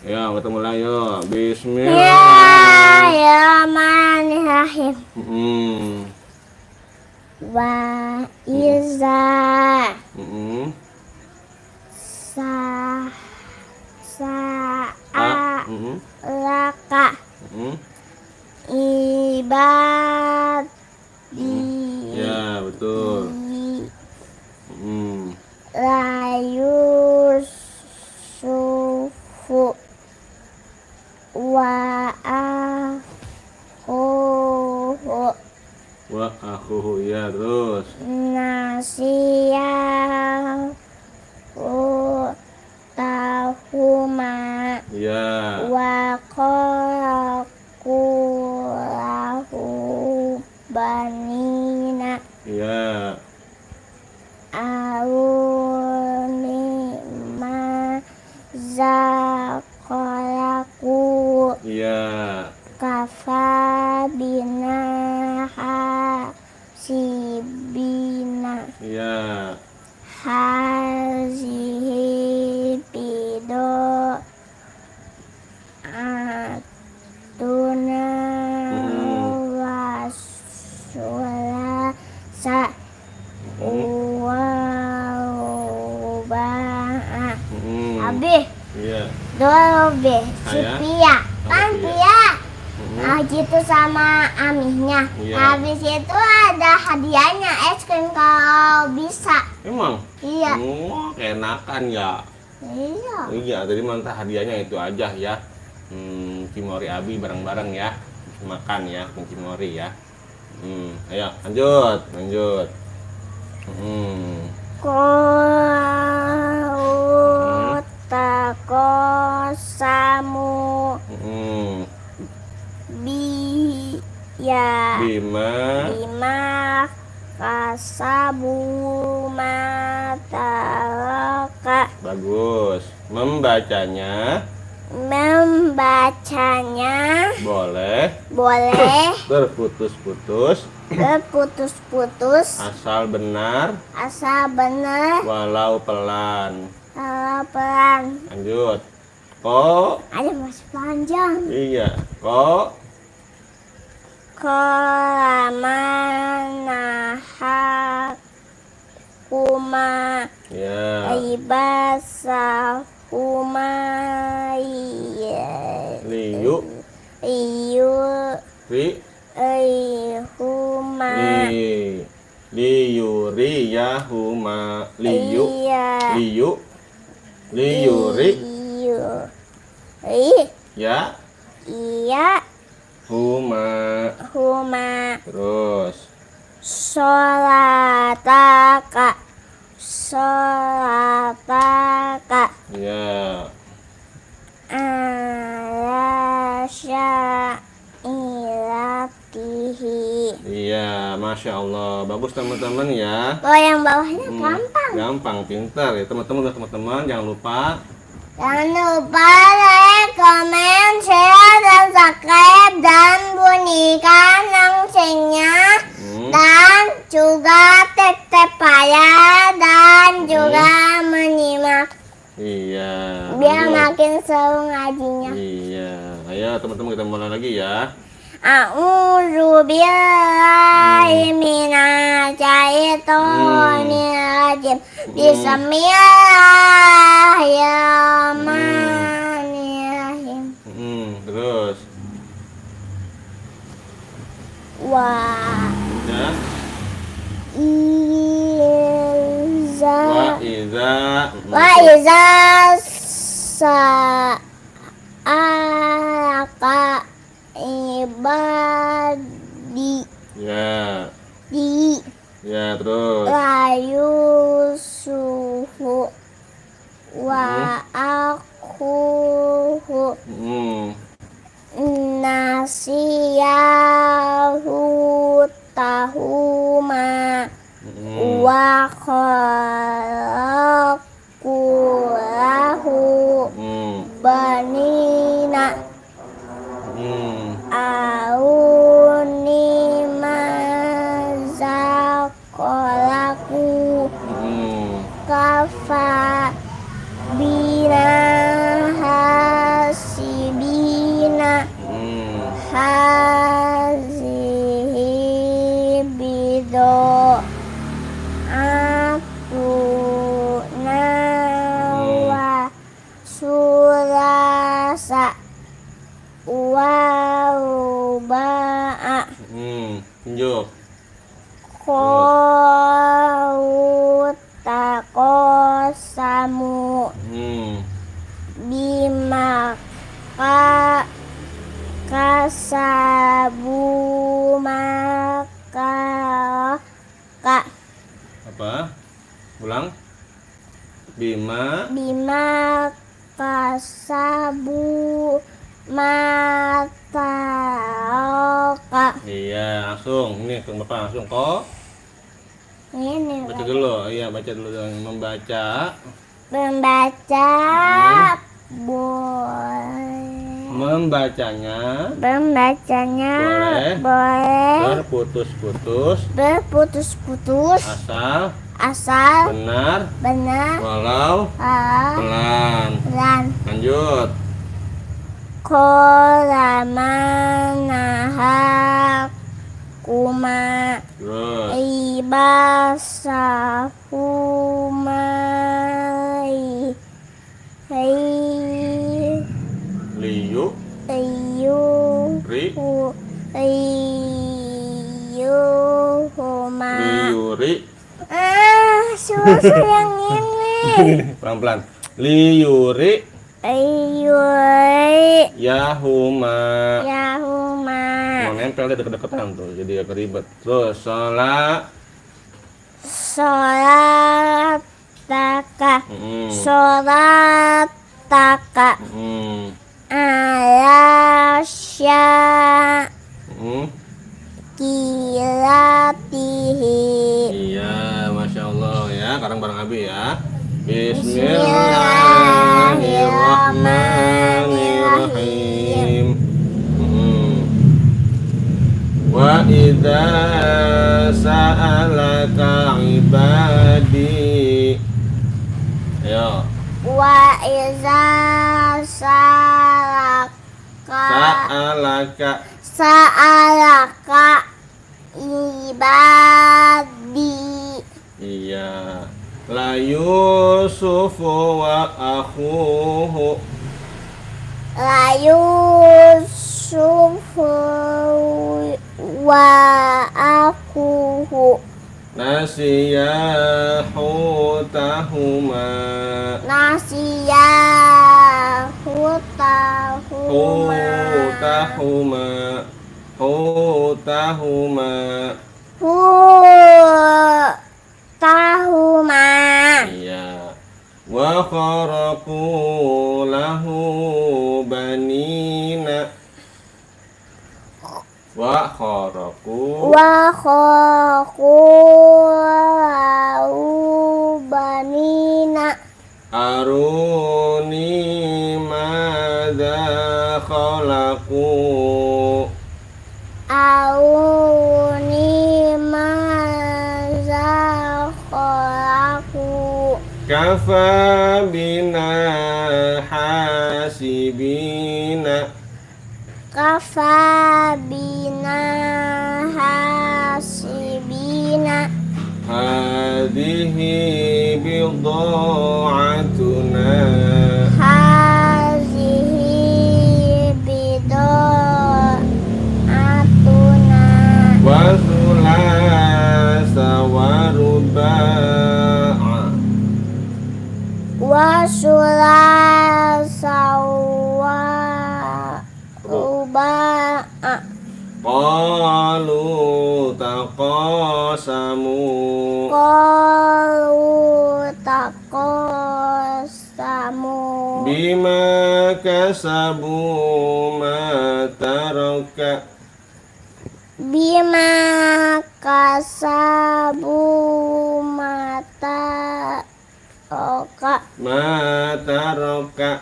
Speaker 1: Ya, kita mulai yuk.
Speaker 2: Bismillahirrahmanirrahim. Wa iza laka ibadi.
Speaker 1: Ya, betul.
Speaker 2: Layus sufu wa
Speaker 1: akhuhu ya, terus.
Speaker 2: Nasiyahu tahuma
Speaker 1: Ya.
Speaker 2: wa qalaqulahu banina.
Speaker 1: Ya.
Speaker 2: Mimma zakalaku.
Speaker 1: Ya.
Speaker 2: Kafa bina hasibina.
Speaker 1: Ya.
Speaker 2: Hazihi bido atuna wasulasa waruba'a. Abi
Speaker 1: Iya.
Speaker 2: Dolbe
Speaker 1: Saya?
Speaker 2: Sipia kan
Speaker 1: Iya.
Speaker 2: Pia. Nah gitu sama amihnya.
Speaker 1: Iya.
Speaker 2: Habis itu ada hadiahnya es krim kalau bisa.
Speaker 1: Emang?
Speaker 2: Iya.
Speaker 1: Oh, keenakan ya.
Speaker 2: Iya.
Speaker 1: Iya, jadi mantap hadiahnya itu aja ya. Cimori Abi bareng-bareng ya. Makan ya, Cimori ya. Ayo lanjut.
Speaker 2: Kau takosamu bima kasabu matalaka.
Speaker 1: Bagus. Membacanya
Speaker 2: Membacanya
Speaker 1: boleh berputus-putus asal benar walau pelan.
Speaker 2: kalau pelan.
Speaker 1: Lanjut. Ko.
Speaker 2: Ada masih panjang.
Speaker 1: Iya. Ko.
Speaker 2: Manahakuma
Speaker 1: Ya.
Speaker 2: ibasahuma
Speaker 1: Liyu. Ri.
Speaker 2: huma
Speaker 1: Liyuri yahuma. Liyu. Liyuri. Ya.
Speaker 2: Iya.
Speaker 1: Huma. Terus.
Speaker 2: Sholataka.
Speaker 1: Ya.
Speaker 2: Ala syairatihi.
Speaker 1: Iya, masya Allah, bagus teman-teman ya.
Speaker 2: Oh, yang bawahnya gampang.
Speaker 1: Gampang, pintar ya teman-teman. Jangan lupa
Speaker 2: like, comment, share, dan subscribe, dan bunyikan loncengnya, dan juga tap payah, dan juga menyimak.
Speaker 1: Iya.
Speaker 2: Biar makin seru ngajinya.
Speaker 1: Iya. Ayo teman-teman kita mulai lagi ya.
Speaker 2: A'udzu billahi minasy syaithanir rajim. Bismillahirrahmanirrahim.
Speaker 1: Terus.
Speaker 2: Wa
Speaker 1: Ya.
Speaker 2: Wa iza sa'alaka ibadi.
Speaker 1: Ya. Ya, terus.
Speaker 2: Layusuhu wa akuhu nasiyahu tahuma wa khalaqu lahu banina auni mazaqalaku kafa bina hasibina hazihi bido aku nawa sulasa waruba'a
Speaker 1: Tunjuk.
Speaker 2: Qautakosamu bima kasabu maka
Speaker 1: Apa? Ulang. Bima
Speaker 2: kasabu mata.
Speaker 1: Iya, langsung. Ini ke Bapak langsung kok.
Speaker 2: Ini
Speaker 1: Baca dulu. Iya, baca dulu membaca. Membacanya boleh berputus-putus asal benar walau pelan. Lanjut.
Speaker 2: Koramanahakuma ibasahumai
Speaker 1: Liyu
Speaker 2: Liyuhuma.
Speaker 1: Liyuri.
Speaker 2: Susu yang ini.
Speaker 1: Pelan-pelan. Liyuri. Yahuma. Mau nempel deh deket-deketan tuh, jadi agak ribet. Terus
Speaker 2: sholataka ala syakilatihi.
Speaker 1: Iya, masya Allah ya. Sekarang bareng Abi ya.
Speaker 2: Bismillahirrahmanirrahim. Rahim.
Speaker 1: Wa idza sa'alaka ibadi. Ayo.
Speaker 2: Wa iza sa'alaka ibadi.
Speaker 1: Iya. La Yusufu wa akhuhu.
Speaker 2: La Yusufu wa akuhu.
Speaker 1: Nasiya hutahuma.
Speaker 2: Nasiya hutahuma.
Speaker 1: Hutahuma.
Speaker 2: Hutahuma.
Speaker 1: Iya. Wa kharaqu lahu banina. Wa kharaqu
Speaker 2: banina.
Speaker 1: Aruni madza khalaqu.
Speaker 2: Auni maza khalaqu.
Speaker 1: Kafa bina hasibina.
Speaker 2: Kafa bina hasibina.
Speaker 1: Hadhihi bidha'atuna.
Speaker 2: Hazihi bid'atuna.
Speaker 1: Wa thulasa wa ruba'a.
Speaker 2: Wa sulasa wa ruba'a.
Speaker 1: Qalu taqasamu.
Speaker 2: Qalu taqasamu.
Speaker 1: Bima kasabu ma taraka.
Speaker 2: Bima kasabu mata oka.
Speaker 1: Mata roka.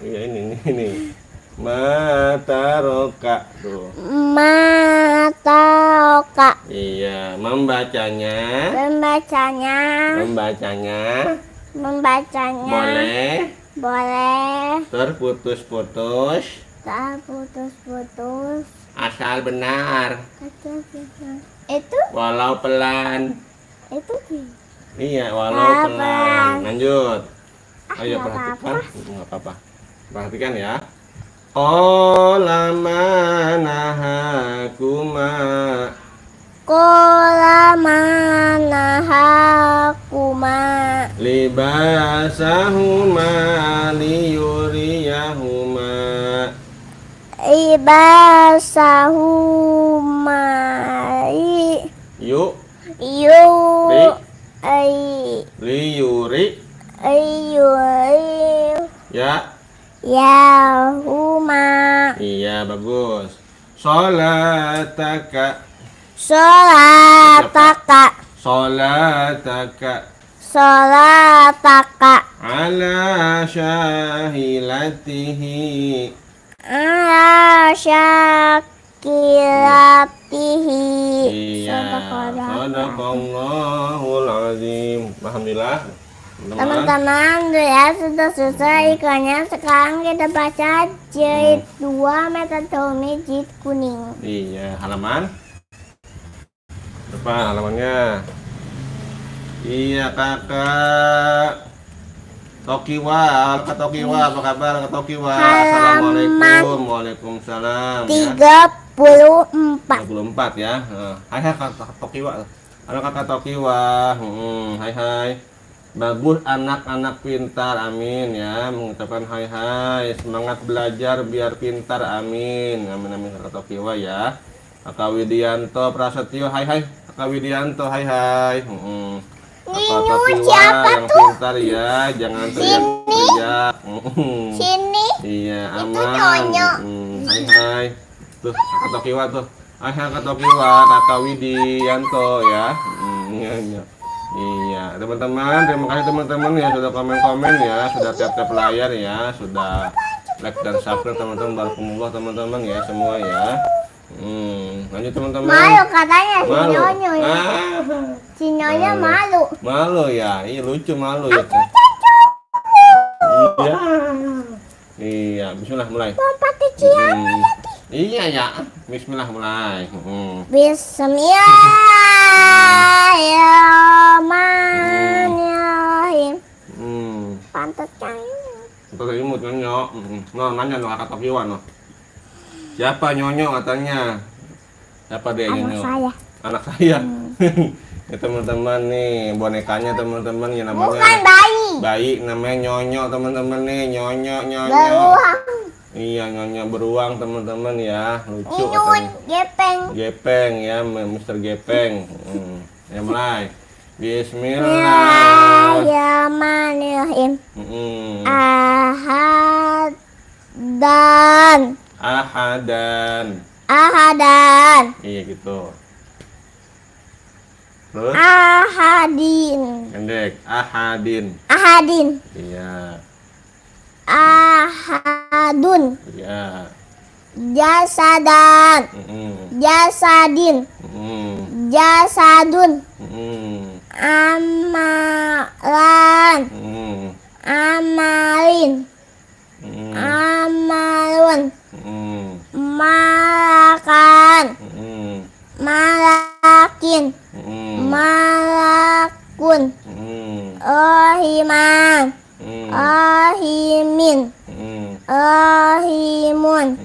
Speaker 1: Iya ini. Mata roka tuh.
Speaker 2: Mata oka.
Speaker 1: Iya, membacanya.
Speaker 2: Membacanya. Boleh.
Speaker 1: Terputus-putus. Asal benar.
Speaker 2: Itu
Speaker 1: Walau pelan. Iya, walau
Speaker 2: Pelan.
Speaker 1: pelan. Lanjut. Ayo
Speaker 2: nggak
Speaker 1: perhatikan. Nggak apa-apa. Perhatikan ya. Qala manahakuma.
Speaker 2: Kola manahakuma.
Speaker 1: Libasahuma liyuriyahuma.
Speaker 2: Ibasahuma.
Speaker 1: Yuk. Liyuri. Ya.
Speaker 2: Yahuma.
Speaker 1: Iya, bagus. Sholataka.
Speaker 2: Sholataka.
Speaker 1: Ala syahilatihi.
Speaker 2: Ala syakilatihi.
Speaker 1: Iya. Sadaqallahul azim. Alhamdulillah.
Speaker 2: Teman-teman, ya sudah selesai ikannya. Sekarang kita baca jilid 2 metode jilid kuning.
Speaker 1: Iya, halaman depan halamannya. Iya, kakak Tokiwa, Kak Tokiwa, apa kabar Kak Tokiwa? Assalamualaikum. Waalaikumsalam.
Speaker 2: 34.
Speaker 1: 24 ya. Hai Kak Tokiwa. Halo Kakak Tokiwa. Hai. Bagus anak-anak pintar, amin ya. Mengucapkan hai. Semangat belajar biar pintar, amin. Amin Kakak Tokiwa ya. Kakak Widianto Prasetyo, hai. Kakak Widianto, hai. Kakak Tokiwa yang
Speaker 2: tuh?
Speaker 1: pintar ya, jangan teriak-teriak.
Speaker 2: Sini.
Speaker 1: Iya,
Speaker 2: Itu
Speaker 1: aman.
Speaker 2: Nyonya.
Speaker 1: Hai. Tuh, Kakak Tokiwa tuh. Kakak Tokiwa, Kakak Widianto ya. Iya. Iya, teman-teman, terima kasih teman-teman ya sudah komen-komen ya, sudah tap-tap layar ya, sudah like dan subscribe teman-teman. Barakallahu teman-teman ya semua ya. Lanjut teman-teman.
Speaker 2: Malu katanya si
Speaker 1: Malu.
Speaker 2: Nyonyo ya. Si Nyonya malu.
Speaker 1: Malu ya, iya lucu malu ya. Iya. Iya, bismillah mulai.
Speaker 2: Lompat kecian.
Speaker 1: Iya ya, bismillah mulai.
Speaker 2: Bismillahirrahmanirrahim. Pantat canggung.
Speaker 1: Untuk imut nyonyo. No, nanya no Kakak Tokiwa no. Siapa nyonyo katanya? Siapa dia nyonyo?
Speaker 2: Anak saya.
Speaker 1: Anak saya. Ya teman-teman nih, bonekanya teman-teman ya namanya.
Speaker 2: Bukan bayi.
Speaker 1: Bayi namanya nyonyo teman-teman nih, nyonyo.
Speaker 2: Beruang.
Speaker 1: Iya, nyonya beruang teman-teman ya, lucu
Speaker 2: Inyun, gepeng.
Speaker 1: Gepeng ya, Mr. Gepeng. Ya mulai. Bismillah.
Speaker 2: Bismillahirrahmanirrahim. Ahadan.
Speaker 1: Iya gitu. Terus? Pendek. Ahadin. Iya.
Speaker 2: Ahadun.
Speaker 1: Iya.
Speaker 2: Jasadun. Amalun. Malakun. Rahimun.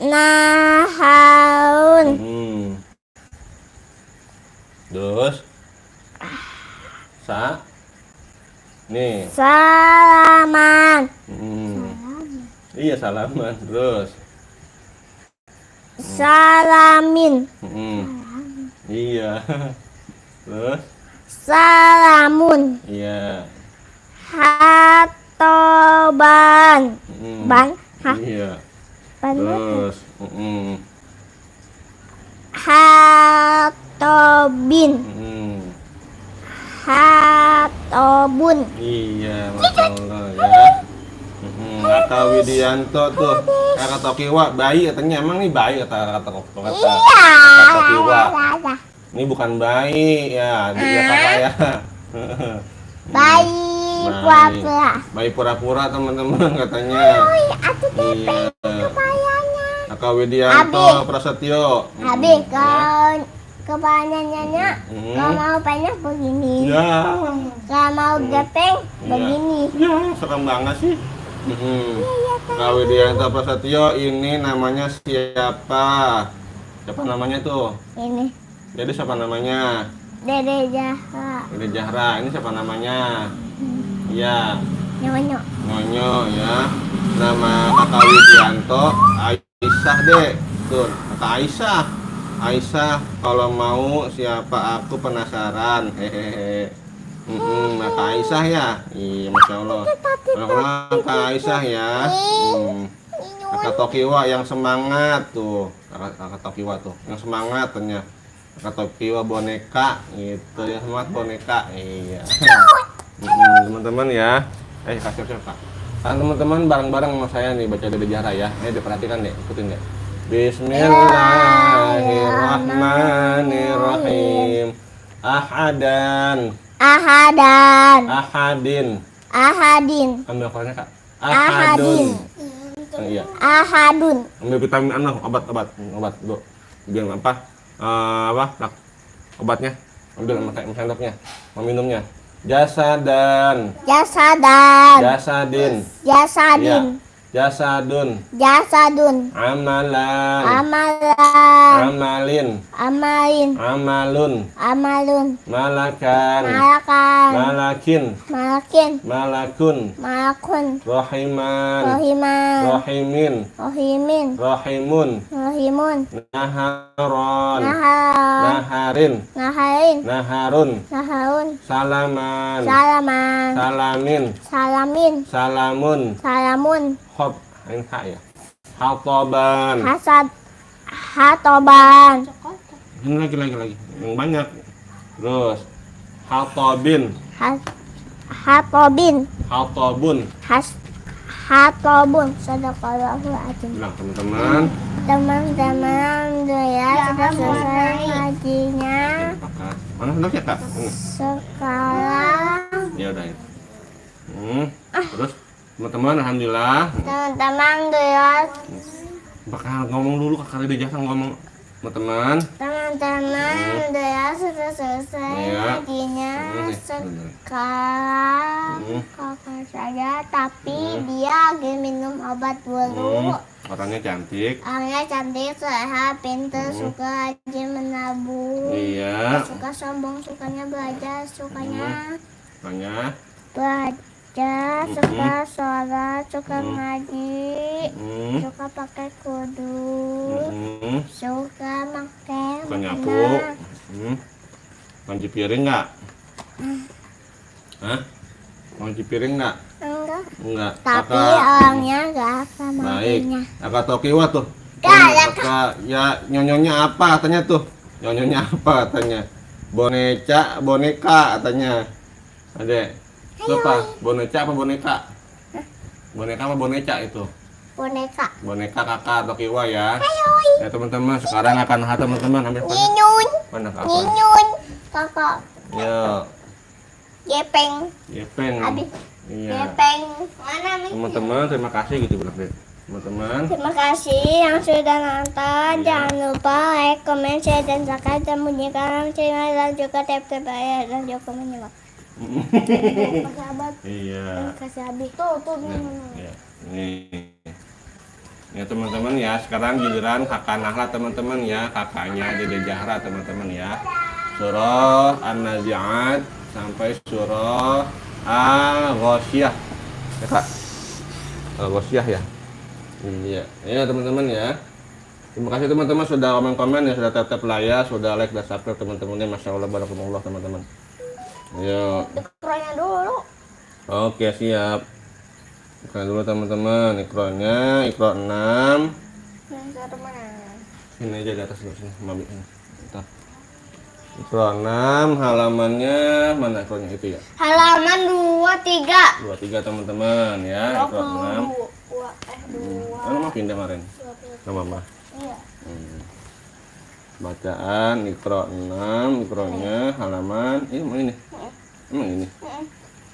Speaker 2: Nahaun.
Speaker 1: Terus? Nih.
Speaker 2: Salaman.
Speaker 1: Iya salaman. Terus?
Speaker 2: Salamin.
Speaker 1: Iya. Terus?
Speaker 2: Salamun.
Speaker 1: Iya.
Speaker 2: Hatoban.
Speaker 1: Iya. Terus?
Speaker 2: Hatobin. Hatobun.
Speaker 1: Iya, Masya Allah ya. Kata Widianto tuh, Kakak Tokiwa bayi katanya, emang nih bayi kata Tokiwa. Ini bukan bayi ya, dia kakak ya.
Speaker 2: Bayi pura-pura.
Speaker 1: Bayi pura-pura teman-teman katanya. Iya. Kakak Widianto Prasetyo.
Speaker 2: Habis kebanyakannya kalau mau banyak begini.
Speaker 1: Ya.
Speaker 2: Kalau mau gepeng begini.
Speaker 1: Ya, serem banget sih. Kak Widianto Prasetyo ini namanya siapa? Siapa namanya tuh?
Speaker 2: Ini.
Speaker 1: Jadi siapa namanya?
Speaker 2: Dede Zahra.
Speaker 1: Dede Zahra. Ini siapa namanya? Iya. Nyonyo ya. Nama Kakak Widianto Aisyah deh. Tuh, Kakak Aisyah. Aisyah, kalau mau siapa aku penasaran. Hehehe. Kakak Aisyah ya. Iya, Masya Allah. Kakak Aisyah ya. Kakak Tokiwa yang semangat tuh. Kakak Tokiwa tuh yang semangat ternyata. Kakak Tokiwa boneka gitu ya, semangat boneka. Iya. Teman-teman ya. Kasih Kak. Teman-teman bareng-bareng sama saya nih baca Dede Zahra ya. Diperhatikan deh, ikutin deh. Bismillahirrahmanirrahim. Ahadin. Ambil korannya Kak. Ahadun. Iya.
Speaker 2: Ahadun.
Speaker 1: Ambil vitamin A, obat dulu. Biar apa? Obatnya. Ambil sama sendoknya. Mau minumnya. Jasadin. Iya. Jasadun. Amalun. Malakan. Malakun. Rahimun.
Speaker 2: Rohimun.
Speaker 1: Naharon.
Speaker 2: Nahar.
Speaker 1: Naharin.
Speaker 2: Naharin.
Speaker 1: Naharun.
Speaker 2: Naharun.
Speaker 1: Salaman.
Speaker 2: Salaman.
Speaker 1: Salamin.
Speaker 2: Salamin.
Speaker 1: Salamun.
Speaker 2: Salamun.
Speaker 1: Hop. Ini hak ya. Hatoban.
Speaker 2: Hasad. Hatoban.
Speaker 1: Ini lagi. Yang banyak. Terus. Hatobin.
Speaker 2: Hatobin.
Speaker 1: Hatobun.
Speaker 2: Hatobun. Sadaqallahul azim.
Speaker 1: Bilang teman-teman.
Speaker 2: Teman-teman, ya sudah selesai ngajinya.
Speaker 1: Mana sendoknya kak?
Speaker 2: Sekarang.
Speaker 1: Ya udah ya. Terus teman-teman, alhamdulillah.
Speaker 2: Teman-teman, ya.
Speaker 1: Bakal ngomong dulu kakak Rida Jasa ngomong. Teman-teman.
Speaker 2: Teman-teman, ya sudah selesai ngajinya. Sekarang kakak saya, tapi dia lagi minum obat dulu.
Speaker 1: Orangnya cantik.
Speaker 2: Orangnya cantik, sehat, pintar, suka rajin menabung.
Speaker 1: Iya.
Speaker 2: Suka sombong, sukanya belajar, sukanya belajar, suka sholat, suka ngaji, suka pakai kudus, suka makan,
Speaker 1: Suka nyapu. Manci piring nggak? Hah? Manci piring nggak? Enggak.
Speaker 2: Tapi orangnya nggak apa
Speaker 1: Baik.
Speaker 2: maunya.
Speaker 1: Kakak Tokiwa tuh.
Speaker 2: Gak.
Speaker 1: Ya nyonyonya apa katanya tuh? Nyonyonya apa katanya? Boneka katanya. Adek. Itu apa? Boneka apa boneka? Boneka apa boneka itu?
Speaker 2: Boneka.
Speaker 1: Boneka kakak Tokiwa ya. Ya teman-teman, sekarang akan teman-teman ambil
Speaker 2: Nyinyun.
Speaker 1: mana kakak?
Speaker 2: Nyinyun. Kakak.
Speaker 1: Ya.
Speaker 2: Gepeng.
Speaker 1: Gepeng.
Speaker 2: Habis.
Speaker 1: Iya.
Speaker 2: Gepeng. Mana nih?
Speaker 1: Teman-teman, terima kasih gitu bilang deh. Teman-teman.
Speaker 2: Terima kasih yang sudah nonton. Jangan lupa like, comment, share, dan subscribe, dan bunyikan loncengnya, dan juga tap-tap ayah dan juga menyimak. Sahabat.
Speaker 1: Iya.
Speaker 2: Kasih habis. Tuh.
Speaker 1: Ya. Nih. Ya teman-teman ya, sekarang giliran kakak Nahla teman-teman ya, kakaknya Dede Zahra teman-teman ya. Surah An-Nazi'at sampai surah Al-Ghasyiyah. Ya Kak. Al-Ghasyiyah ya. Iya. Ya teman-teman ya. Terima kasih teman-teman sudah komen-komen ya, sudah tap-tap layar, sudah like dan subscribe teman-temannya. Masya Allah, barakallah teman-teman. Ayo.
Speaker 2: Ikronya dulu.
Speaker 1: Oke, siap. Bukan dulu teman-teman, ikronya, ikro 6.
Speaker 2: Yang mana?
Speaker 1: Sini aja di atas dulu sini, Mami. Bentar. Ikro 6, halamannya mana ikronya itu ya?
Speaker 2: Halaman 23.
Speaker 1: 23 teman-teman ya, ikro 6.
Speaker 2: 2.
Speaker 1: Mama pindah kemarin. Sama Mama.
Speaker 2: Iya.
Speaker 1: Bacaan ikro 6, ikronya halaman emang ini? Emang ini?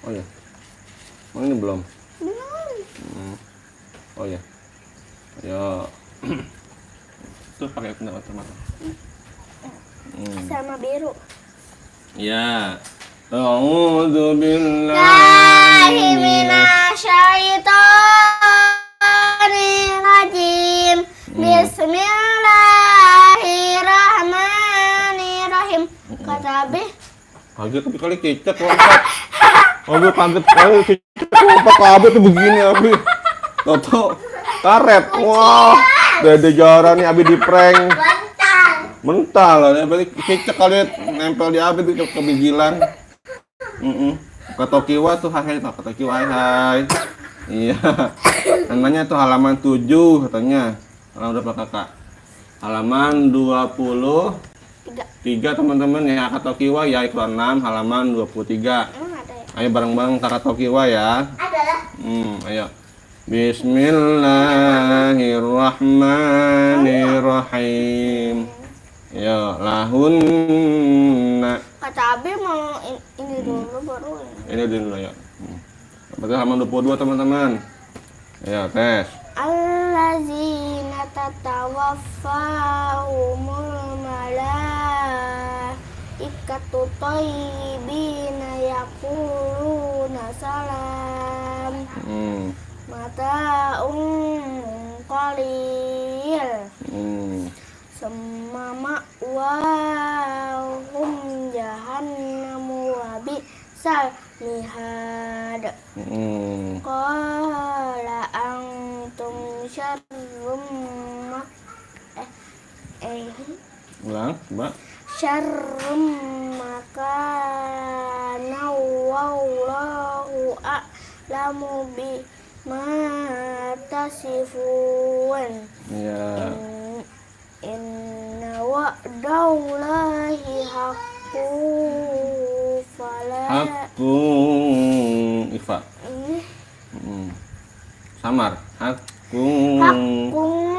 Speaker 1: Oh ya. Emang ini belum? Oh ya. Ayo. Tuh pakai kacamata.
Speaker 2: Sama biru.
Speaker 1: Ya. A'udzu billahi
Speaker 2: minasyaitonir rajim. Bismillahirrahmanirrahim. Kata Abi.
Speaker 1: Kaget tapi kali kecet lompat. Abi kaget kali kecet lompat kabeh tuh begini Abi. Toto karet. Wah. Dede Zahra nih Abi di prank. Mental lah, berarti kecek kali nempel di Abi itu kebijilan. Kata Kiwa tuh hai kata Kiwa hai. Iya. Namanya tuh halaman 7 katanya. Halaman berapa kakak? Halaman 23 teman-teman ya, kata Kiwa ya, ikro 6 halaman 23. Ayo bareng-bareng kakak Tokiwa ya.
Speaker 2: Ada lah.
Speaker 1: Ayo. Bismillahirrahmanirrahim. Ya, lahunna.
Speaker 2: Kata Abi mau ini dulu baru ini.
Speaker 1: Ini dulu ya. Berarti halaman 22 teman-teman. Ayo tes.
Speaker 2: Allazina tatawaffahumul malaikatu thayyibina yaquluna salam. Mata'un qalil. Summa ma'wahum jahannamu wa bi'sal mihad. Qala antum syarrum
Speaker 1: Ulang, coba.
Speaker 2: Syarrum makana wallahu a'lamu bima tasifun.
Speaker 1: Ya.
Speaker 2: Inna wa'dallahi haqqu fala
Speaker 1: Aku Ifa. Samar. Aku
Speaker 2: haqqun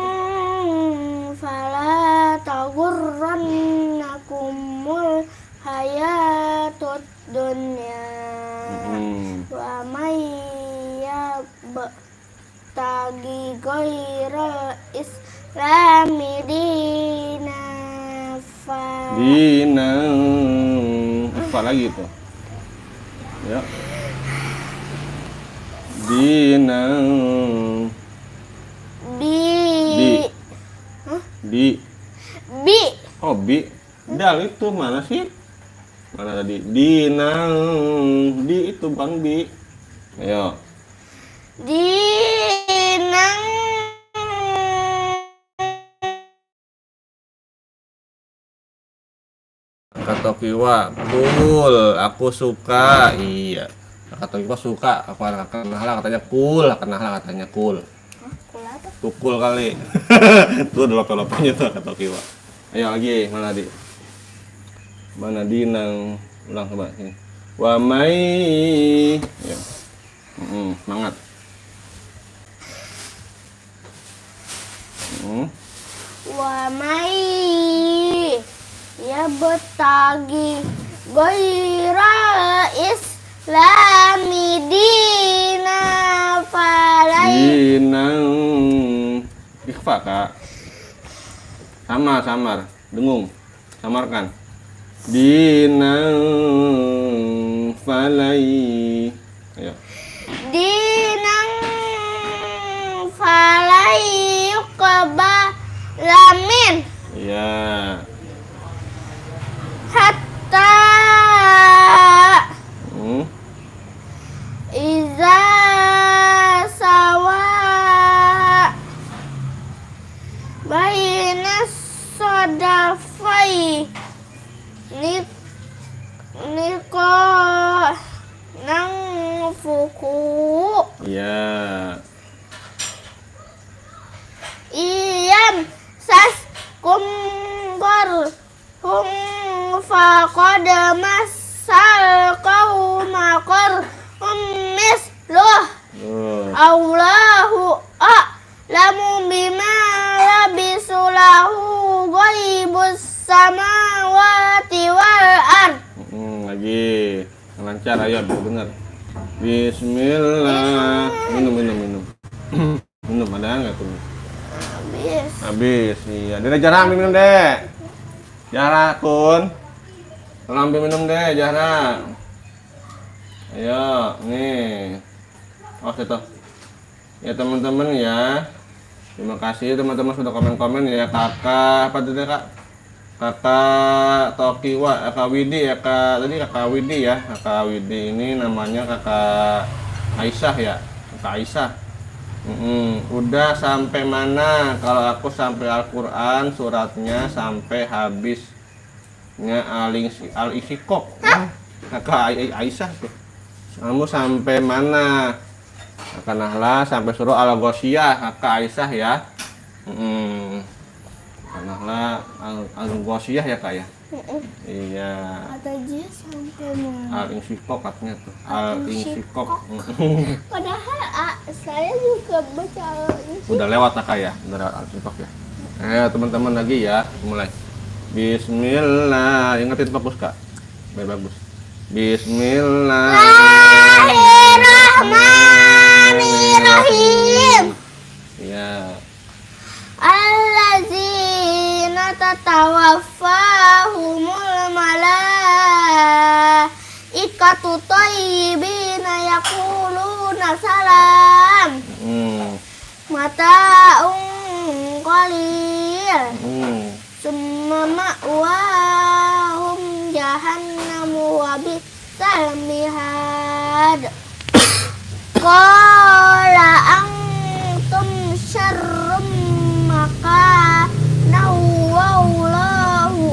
Speaker 2: fala taghurrannakumul hayatud dunya wa may yabtaghi ghairal islami dinan
Speaker 1: Ifa lagi tuh. Ya. Dinang di
Speaker 2: bi
Speaker 1: oh bi dal itu mana sih, mana tadi dinang di itu bukan bi. Ayo
Speaker 2: dinang
Speaker 1: kata Kiwa cool aku suka. Iya kata Kiwa suka aku kenal katanya cool. Tukul kali. Tuh ada lope-lopenya tuh kata Kiwa. Ayo lagi, mana di? Mana dinang? Ulang coba sini. Wa mai. Ya. Semangat.
Speaker 2: wa may yabtaghi ghairal islami dinan
Speaker 1: Dinang ikhfa kak. Samar dengung, samarkan. Dinang falai. Ayo.
Speaker 2: dinang falai yuqbalamin
Speaker 1: Iya.
Speaker 2: hatta iza sawa baina sodafai niko nang fuku
Speaker 1: Iya.
Speaker 2: iyam sas kumbar hum faqad masal qaumakor misluh Allahu a'lamu bima labisulahu ghaibus samawati wal ard.
Speaker 1: Lagi lancar, ayo bener. Bismillah. Minum. Minum ada nggak tuh? Habis. Iya. Dede jarang minum deh. Jarang kun. Tolong minum deh jarang. Ayo, nih. Oh, itu. Ya teman-teman ya. Terima kasih teman-teman sudah komen-komen ya. Kakak apa tadi Kak? Kakak Tokiwa, Kakak Widi ya tadi Kakak Widi ya. Kakak Widi ini namanya Kakak Aisyah ya. Kakak Aisyah. Udah sampai mana? Kalau aku sampai Al-Qur'an suratnya sampai habisnya Al-Insyikok. Kakak Aisyah tuh. Kamu sampai mana? Kakak Nahla sampai surah Al-Ghasyiyah, Kakak Aisyah ya. Kakak Nahla Al-Ghasyiyah ya Kak ya. Iya.
Speaker 2: Kata dia sampai mana?
Speaker 1: Al-Insyikok katanya tuh. Al-Insyikok.
Speaker 2: Padahal saya juga baca Al-Insyikok.
Speaker 1: Udah lewat Kak ya, udah lewat Al-Insyikok ya. Ayo teman-teman lagi ya, mulai. Bismillah, ingetin fokus Kak. Bagus.
Speaker 2: Bismillahirrahmanirrahim.
Speaker 1: Ya.
Speaker 2: Allazina tatawaffahumul malaikatu thayyibina yaquluna salam. Mata'un qalil. Summa ma'wahum jahannamu wa bisal mihad. Qala antum syarrum makana wallahu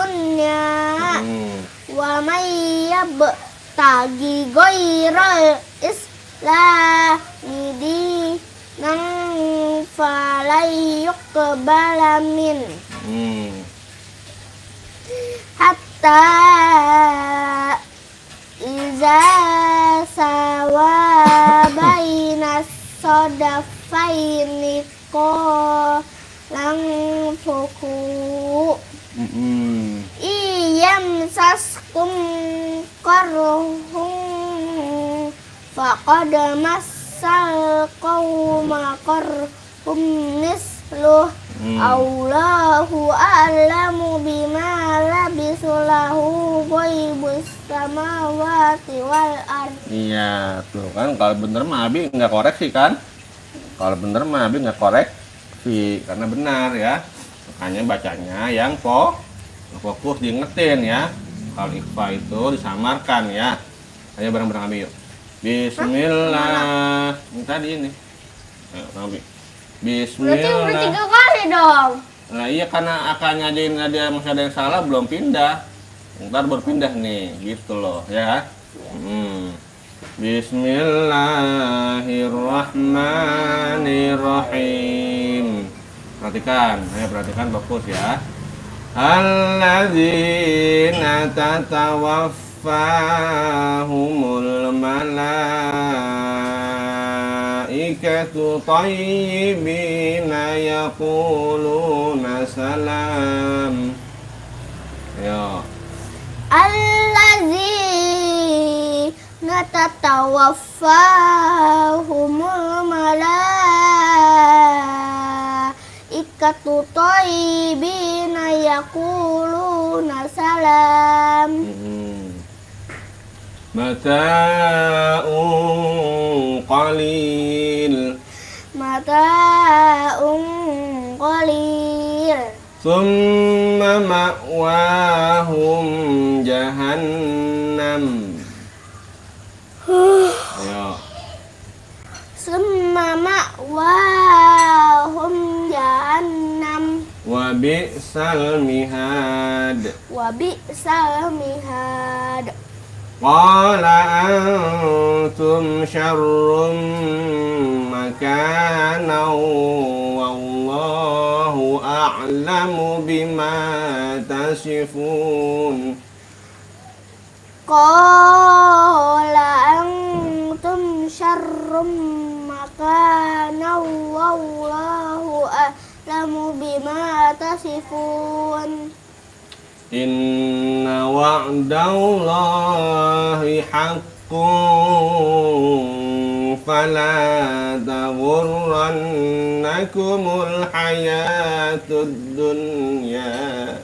Speaker 2: dunya wa may yabtaghi ghairal islami dinan falan yuqbala min hatta iza sawa bainas sadafaini lang fuku iyam saskum qarhum faqad massal qawma qarhum misluh Allahu a'lamu bima labisulahu ghaibus samawati wal ard.
Speaker 1: Iya, tuh kan kalau bener mah Abi nggak koreksi kan? Kalau bener mah Abi nggak koreksi karena benar ya. Makanya bacanya yang fokus diingetin ya. Kalau ikhfa itu disamarkan ya. Ayo bareng-bareng Abi yuk. Bismillah. Ini tadi ini. Ayo Abi.
Speaker 2: Berarti udah 3
Speaker 1: Bismillah.
Speaker 2: kali dong.
Speaker 1: Nah iya karena akannya dia masih ada yang salah belum pindah. Ntar baru pindah nih, gitu loh ya. Bismillahirrahmanirrahim. Perhatikan, perhatikan fokus ya. Alladzina tatawaffahumul malaikatu thayyibina yaquluna salam. Ayo.
Speaker 2: Alladzina tatawaffahumul malaikatu thayyibina yaquluna salam.
Speaker 1: Mata'un qalil.
Speaker 2: Mata'un qalil.
Speaker 1: Summa ma'wahum jahannam. Ayo.
Speaker 2: Summa ma'wahum jahannam.
Speaker 1: Wa bi'sal mihad.
Speaker 2: Wa bi'sal mihad.
Speaker 1: Qala antum syarrum makanan wallahu a'lamu bima tasifun.
Speaker 2: Qala antum syarrum makanan wallahu a'lamu bima tasifun.
Speaker 1: Inna wa'dallahi haqqun fala taghurrannakumul hayatud dunya.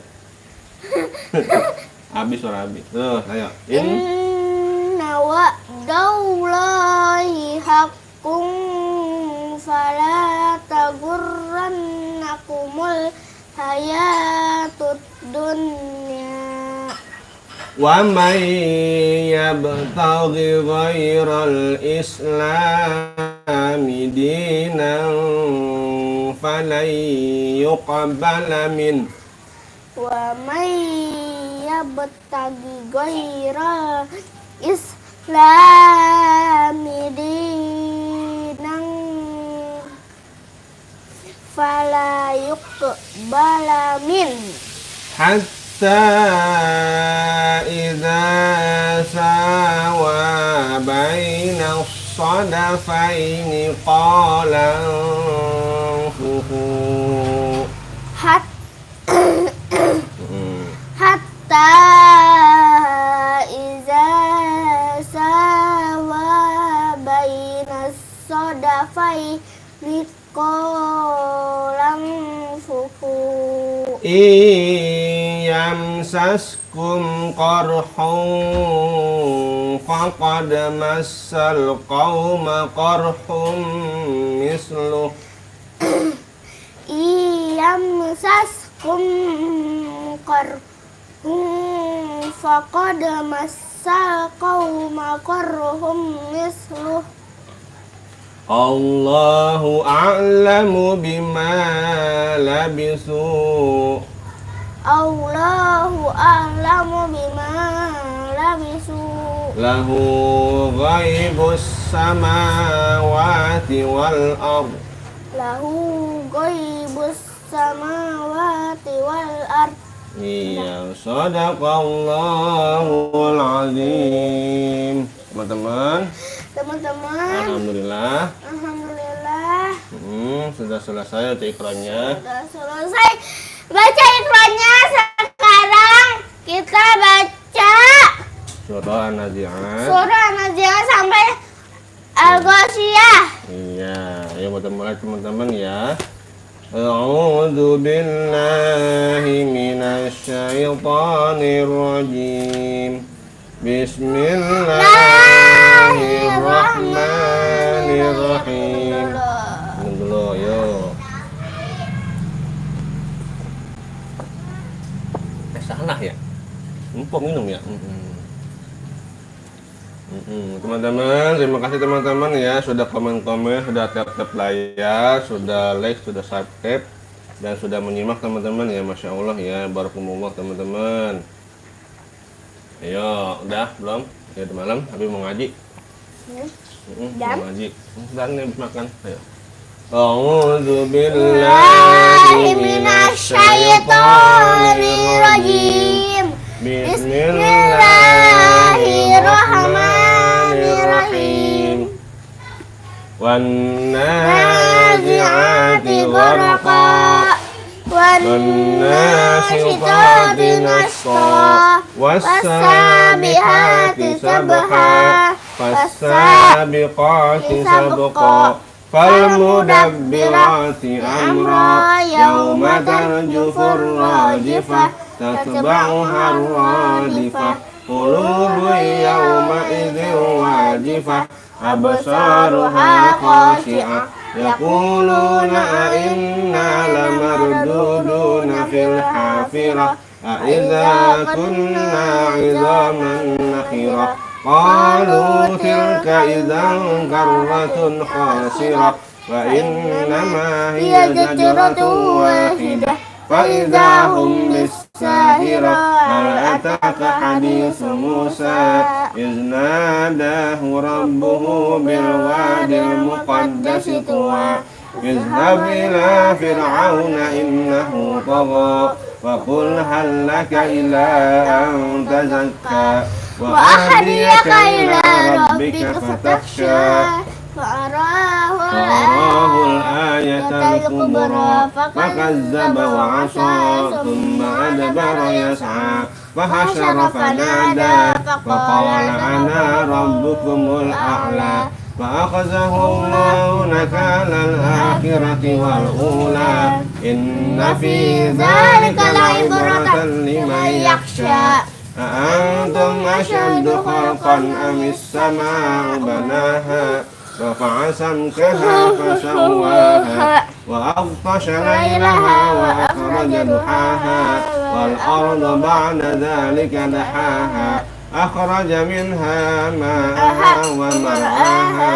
Speaker 1: Habis suara habis. Tuh, ayo.
Speaker 2: Inna wa'dallahi haqqun fala taghurrannakumul hayatud dunya.
Speaker 1: Wa may yabtaghi ghairal islami dinan falan yuqbala min.
Speaker 2: Wa may yabtaghi ghairal islami dinan fala yuqbala min.
Speaker 1: Hatta idza sawa baina sadafaini qala fuhu.
Speaker 2: Hatta iza sawa bainas sadafaini qalang fuhu.
Speaker 1: Yamsaskum qarhun faqad massal qauma qarhun misluh.
Speaker 2: Yamsaskum qarhun faqad massal qauma qarhum misluh.
Speaker 1: Allahu a'lamu bima labisu.
Speaker 2: Allahu
Speaker 1: Lahu ghaibus samawati wal ard.
Speaker 2: Lahu ghaibus samawati wal ard.
Speaker 1: Iya, shadaqallahul azim. Teman-teman, alhamdulillah. Sudah selesai untuk iklannya.
Speaker 2: Sudah selesai baca iklannya. Sekarang kita baca
Speaker 1: Surah An-Nazi'at.
Speaker 2: Sampai Al-Ghasyiyah.
Speaker 1: Iya, ayo kita mulai teman-teman ya. A'udzu billahi minasy syaithanir rajim. Bismillahirrahmanirrahim. Minum dulu, yuk. Salah ya? Empok minum ya? Teman-teman, terima kasih teman-teman ya sudah komen-komen, sudah tap-tap layar, sudah like, sudah subscribe, dan sudah menyimak teman-teman ya. Masya Allah ya, barakumullah teman-teman. Ayo, udah belum? Ya udah malam, habis mau ngaji. Mau ngaji. Sebentar nih makan. Ayo. A'udzu billahi minasy syaithanir rajim. Bismillahirrahmanirrahim. Wan nazi'ati gharqa. Wan nashiqati nashqa. Was-sabihati sabha. Was-sabiqati sabqa. Falmudabbirati amra. Yauma tarjufur rajifah. Tatba'uha ar-radifah. Qulubun yawma idzin wajifah. Absaruha khashi'ah. Yaquluna a'inna lamarduduna fil hafirah. A'idza kunna 'idhaman nakhirah. Qalu tilka idzan karratun khasirah. Wa innama hiya zajratun wahidah. Fa'idza hum bis-sahirah. Hal ataka haditsu Musa iz nadahu rabbuhu bil wadil muqaddasi tuwa. Izhab ila fir'auna innahu tagha. Wa qul hal laka ila an tazakka. Wa ahdiyaka ila rabbika fatakhsha. فأراه الآية الكبرى فكذب وعصى ثم أدبر يسعى فحشر فنادى فقال أنا ربكم الأعلى فأخذه الله نكال الآخرة والأولى إن في ذلك لعبرة لمن يخشى أأنتم أشد خلقا أم السماء بناها رفع سمكها فسواها وأغطش ليلها وأخرج ضحاها والأرض بعد ذلك دحاها أخرج منها ماءها ومرعاها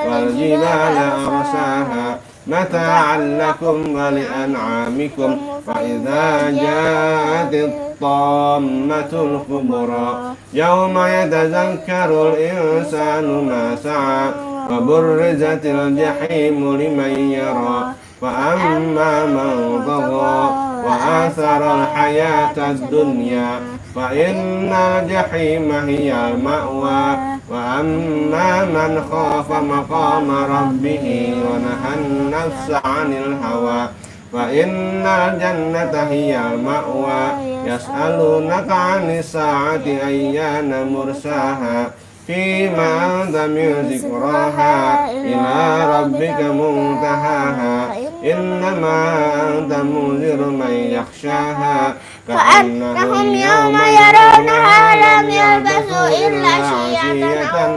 Speaker 1: والجبال أرساها متاعا لكم ولأنعامكم فإذا جاءت الطامة الكبرى يوم يتذكر الإنسان ما سعى وبرزت الجحيم لمن يرى فأما من طغى وآثر الحياة الدنيا فإن الجحيم هي المأوى وأما من خاف مقام ربه ونهى النفس عن الهوى فإن الجنة هي المأوى يسألونك عن الساعة أيان مرساها فيما أنت من ذكراها إلى ربك منتهاها إنما أنت منذر من يخشاها كأنهم يوم يرونها لم يلبثوا إلا عشية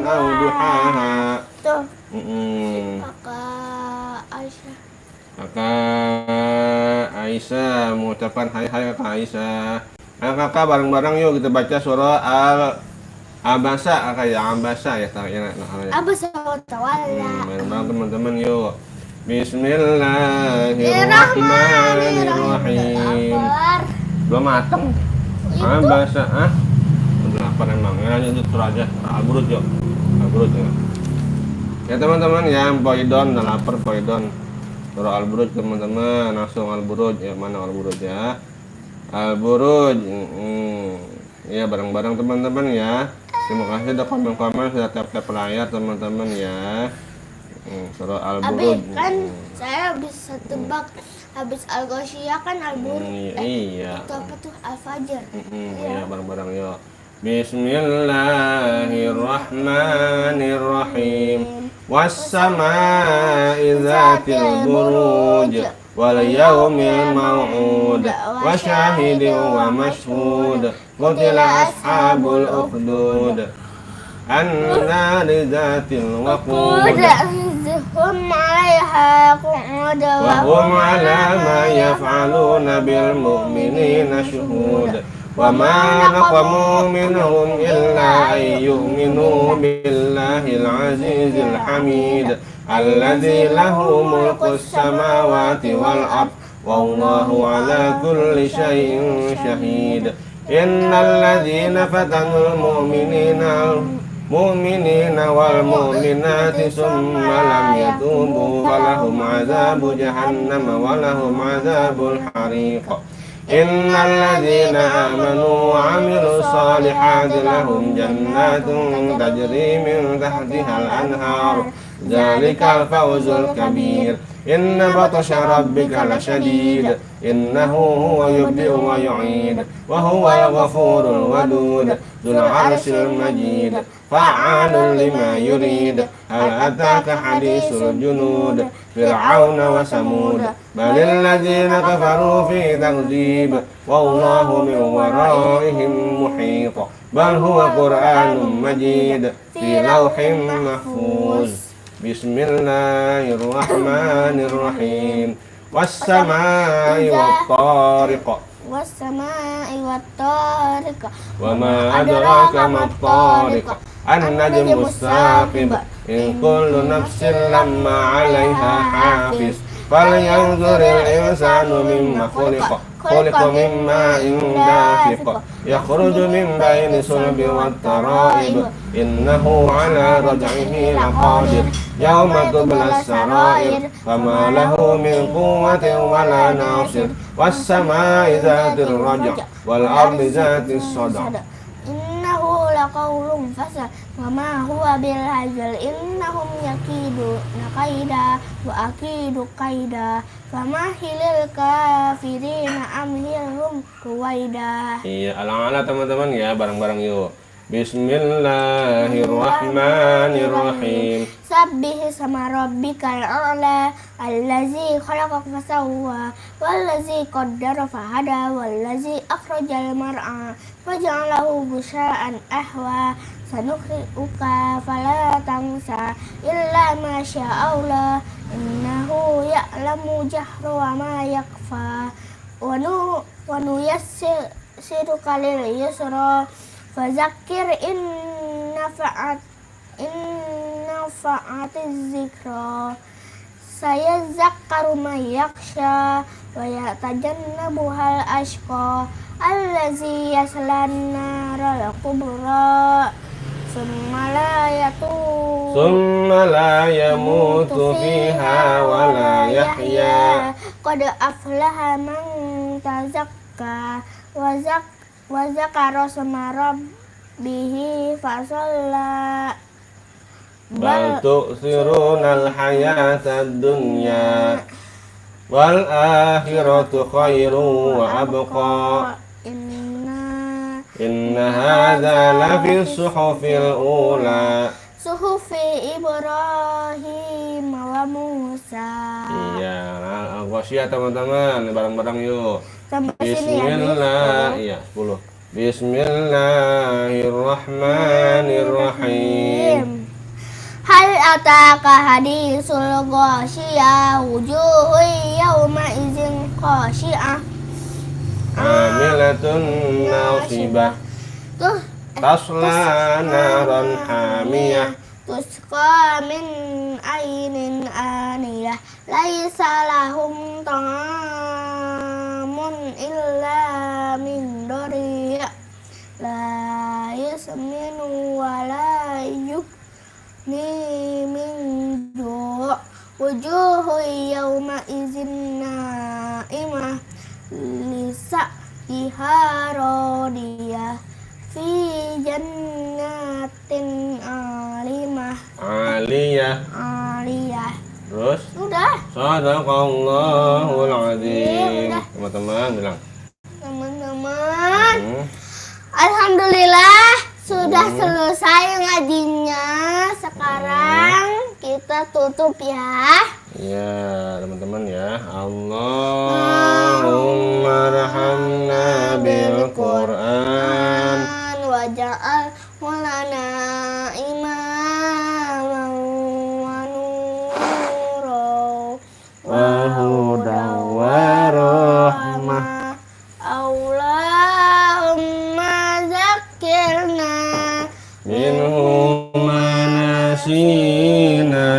Speaker 1: أو ضحاها. Kakak Aisyah mengucapkan hai kakak Aisyah. Ayo kakak bareng-bareng yuk kita baca surah Abasa kakak ya, Abasa ya taknya.
Speaker 2: Abasa tawalla.
Speaker 1: Bareng-bareng teman-teman yuk. Bismillahirrahmanirrahim. Belum mateng. Abasa lapar emang. Ya lanjut surah aja. Al-Buruj yuk. Al-Buruj ya. Ya teman-teman ya, Poidon dan lapar Poidon. Surah Al-Buruj teman-teman, langsung Al-Buruj ya, mana Al-Buruj ya? Al-Buruj. Ya bareng-bareng teman-teman ya. Terima kasih udah komen-komen, sudah tap-tap layar teman-teman ya. Surah Al-Buruj.
Speaker 2: Kan saya bisa tebak habis Al-Ghasyiyah kan Al-Buruj.
Speaker 1: Iya.
Speaker 2: Itu apa tuh? Al-Fajr.
Speaker 1: Ya bareng-bareng yuk. Bismillahirrahmanirrahim. Was-samaa'i dzatil buruj wal yawmil maw'ud wa syahidin wa mashhud. Qutila ashabul ukhdud an-nari dzatil waqud
Speaker 2: hum 'alaiha qu'ud
Speaker 1: wa hum 'ala ma yaf'aluna bil mu'minina syuhud. Wa ma naqamu minhum illa an yu'minu billahil azizil hamid alladzi lahu mulkus samawati wal ard wallahu ala kulli syai'in syahid. Innal ladzina fatanul mu'minina wal mu'minati summa lam yatubu falahum azabu jahannam wa lahum azabul hariq. Innal ladzina amanu wa 'amilus solihati lahum jannatun tajri min tahtihal anhar dzalikal fawzul kabir. Inna batasha rabbika lasyadid innahu huwa yubdi'u wa yu'id wa huwal ghafurul wadud dzul 'arsyil majid fa'alun lima yurid. Hal ataka hadisul junud fir'auna wa samud balil ladzina kafaru fi takdzib wallahu min waraihim muhit bal huwa qur'anun majid fi lawhin mahfuz. Bismillahirrahmanirrahim. Was-samaa'i wat-tariq.
Speaker 2: Was-samaa'i wat-tariq.
Speaker 1: Wa ma adraka mat-tariq. An-najmus saqib. In kullu nafsin lamma 'alaiha hafiz. Falyanzuril insanu mimma khuliqa. Khuliqa min ma'in dafiq. Yakhruju min bayni sulbi wat-tara'ib. Innahu 'ala raj'ihi laqadir. Yauma tublas sarair. Fama lahu min quwwatin wala nasir. Was-samaa'i dzatir raj' wal ardi dzatis sadr.
Speaker 2: Innahu laqawlun fasl wa ma huwa bil hazl. Innahum yakiduna kaida wa akidu kaida famahilil kafirina amhilhum ruwaida.
Speaker 1: Iya, alang-alang teman-teman ya, bareng-bareng yuk. Bismillahirrahmanirrahim.
Speaker 2: Sabbih sama rabbikal a'la allazi khalaqa fasawwa wallazi qaddara fahada wallazi akhrajal mar'a faja'alahu ghusha'an ahwa sanukhri'uka fala tansa illa ma sya'allah innahu ya'lamu jahra wa ma yakhfa wa nuyassiruka lil yusra fadzakir in nafa'atiz zikra sayazakkaru may yakhsha wa yatajannabuhal ashqa allazi yaslan naral kubra summa la yamutu fiha wa la yahya qad aflaha man tazakka wa zakara sama rabbihi fasalla
Speaker 1: bal tu'thirunal hayatad dunya wal akhiratu khairun wa abqa. Inna hadza lafi suhufil ula
Speaker 2: suhufi Ibrahim wa Musa.
Speaker 1: Iya, Al-Ghasyiyah teman-teman, bareng-bareng yuk.
Speaker 2: Sampai sini
Speaker 1: Bismillah, iya 10. Bismillahirrahmanirrahim.
Speaker 2: Hal ataka hadisul ghasyiyah wujuhun yawma idzin khashi'ah
Speaker 1: Amilatun nasibah
Speaker 2: tuh
Speaker 1: tasla naran hamiyah
Speaker 2: tusqa min ainin aniyah laisa lahum ta'amun illa min dari' la
Speaker 1: Sadaqallahul azim. Teman-teman bilang.
Speaker 2: Teman-teman, alhamdulillah sudah selesai ngajinya. Sekarang kita tutup ya.
Speaker 1: Ya, teman-teman ya. Allahumma rahamna bil Qur'an
Speaker 2: waja'al lana imaman wa nuran
Speaker 1: wa hudan wa rahmah.
Speaker 2: Allahumma zakirna
Speaker 1: minhu ma nasina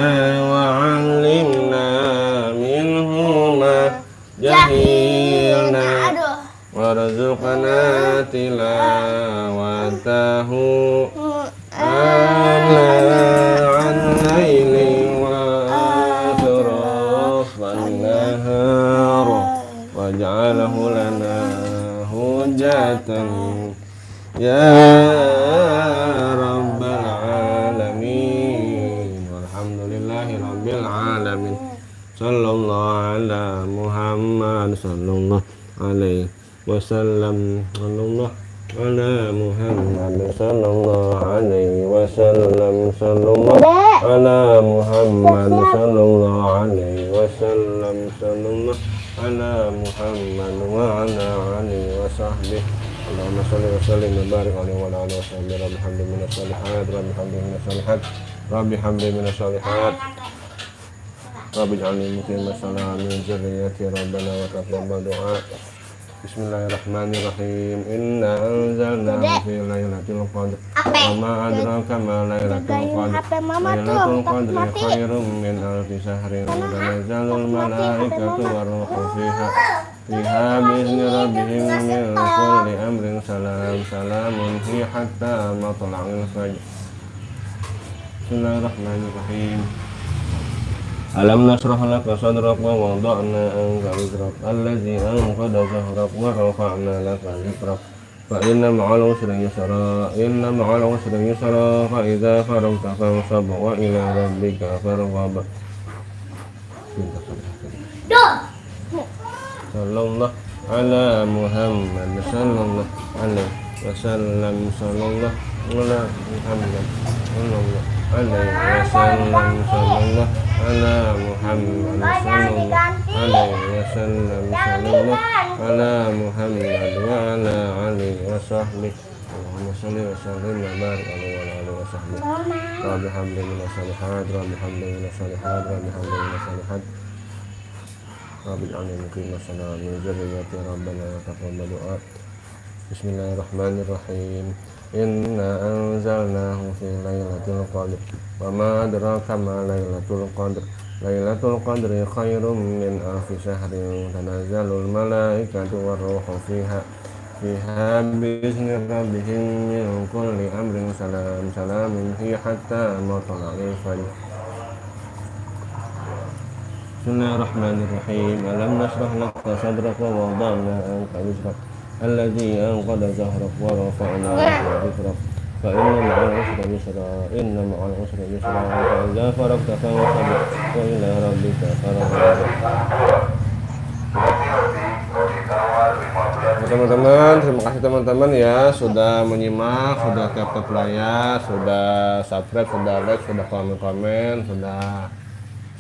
Speaker 1: wa 'allimna minhu ma jahilna warzuqna tilawatahu ana'an laili wa atrafan nahar waj'alahu lana hujatan ya rabbal alamin walhamdulillahi rabbil alamin sallallahu ala Muhammad sallallahu alaihi wasallam sallallahu ala Muhammad sallallahu alaihi wasallam sallallahu ala Muhammad sallallahu alaihi wasallam sallallahu ala Muhammad wa ala alihi wa sahbihi Allahumma shalli wa sallim wa barik alaihi wa ala alihi wa sahbihi rabbi hamdi minas shalihat rabbi hamdi minas shalihat rabbi hamdi minas shalihat rabbi ij'alni muqimas salat min dzurriyyati rabbana wa taqabbal du'a. Bismillahirrahmanirrahim. Inna anzalnahu fi lailatul qadr. Wa ma adraka ma lailatul qadr. Lailatul qadri khairum min alfi syahrin. Tanazzalul malaikatu war-ruhu fiha bi'izni rabbihim min kulli amrin salam. Salamun hiya hatta matla'il fajr. Bismillahirrahmanirrahim. Alam nasrah laka sadrak wa wada'na anka wizrak allazi anqadha zahrak wa rafa'na laka dhikrak fa inna ma'al usri yusra fa idza faragta fansab wa ila rabbika farghab. Sallallahu ala Muhammad sallallahu alaihi wasallam sallallahu ala Muhammad sallallahu alaihi wasallam sallallahu ala Muhammad sallallahu alaihi wasallam sallallahu ala Muhammad wa ala alihi wa sahbihi Allahumma shalli wa sallim wa barik alaihi wa ala alihi wa sahbihi rabbi hamdi minas shalihat rabbi hamdi minas shalihat rabbi hamdi minas shalihat rabbi ij'alni muqimas salat min dzurriyyati rabbana wa taqabbal du'a. Bismillahirrahmanirrahim. Inna anzalnahu fi lailatul qadr wa ma adraka ma lailatul qadr. Lailatul qadri khairum min alfi syahrin. Tanazzalul malaikatu war-ruhu fiha bi'izni rabbihim min kulli amrin salam. Salamun hiya hatta matla'il fajr. Bismillahirrahmanirrahim. Alam nashrah laka sadraka wa wada'na anka wizrak alladzi anqadha zahrak wa rafa'na laka dhikrak fa inna ma'al usri yusra fa idza faragta fansab wa ila rabbika farghab. Teman-teman, terima kasih teman-teman ya sudah menyimak, sudah tap-tap layar, sudah subscribe, sudah like, sudah komen-komen, sudah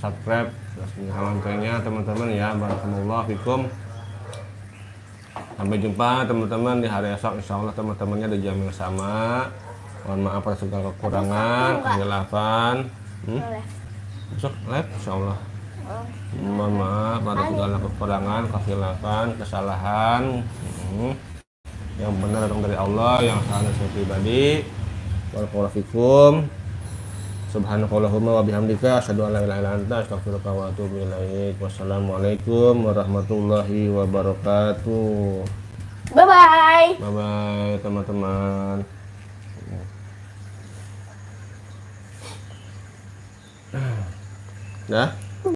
Speaker 1: subscribe, sudah nyalakan loncengnya teman-teman ya. Barakallahu fikum. Sampai jumpa teman-teman di hari esok, insya Allah teman-temannya di jam yang sama. Mohon maaf atas segala kekurangan, kehilafan. Besok live insya Allah. Mohon maaf atas segala kekurangan, kehilafan, kesalahan. Yang benar datang dari Allah, yang salah dari saya pribadi. Barakallahu fikum. Subhanakallahumma wa bihamdika asyhadu an la ilaha illa anta astaghfiruka wa atubu ilaik. Wassalamualaikum warahmatullahi wabarakatuh.
Speaker 2: Bye bye.
Speaker 1: Bye bye teman-teman. Dah.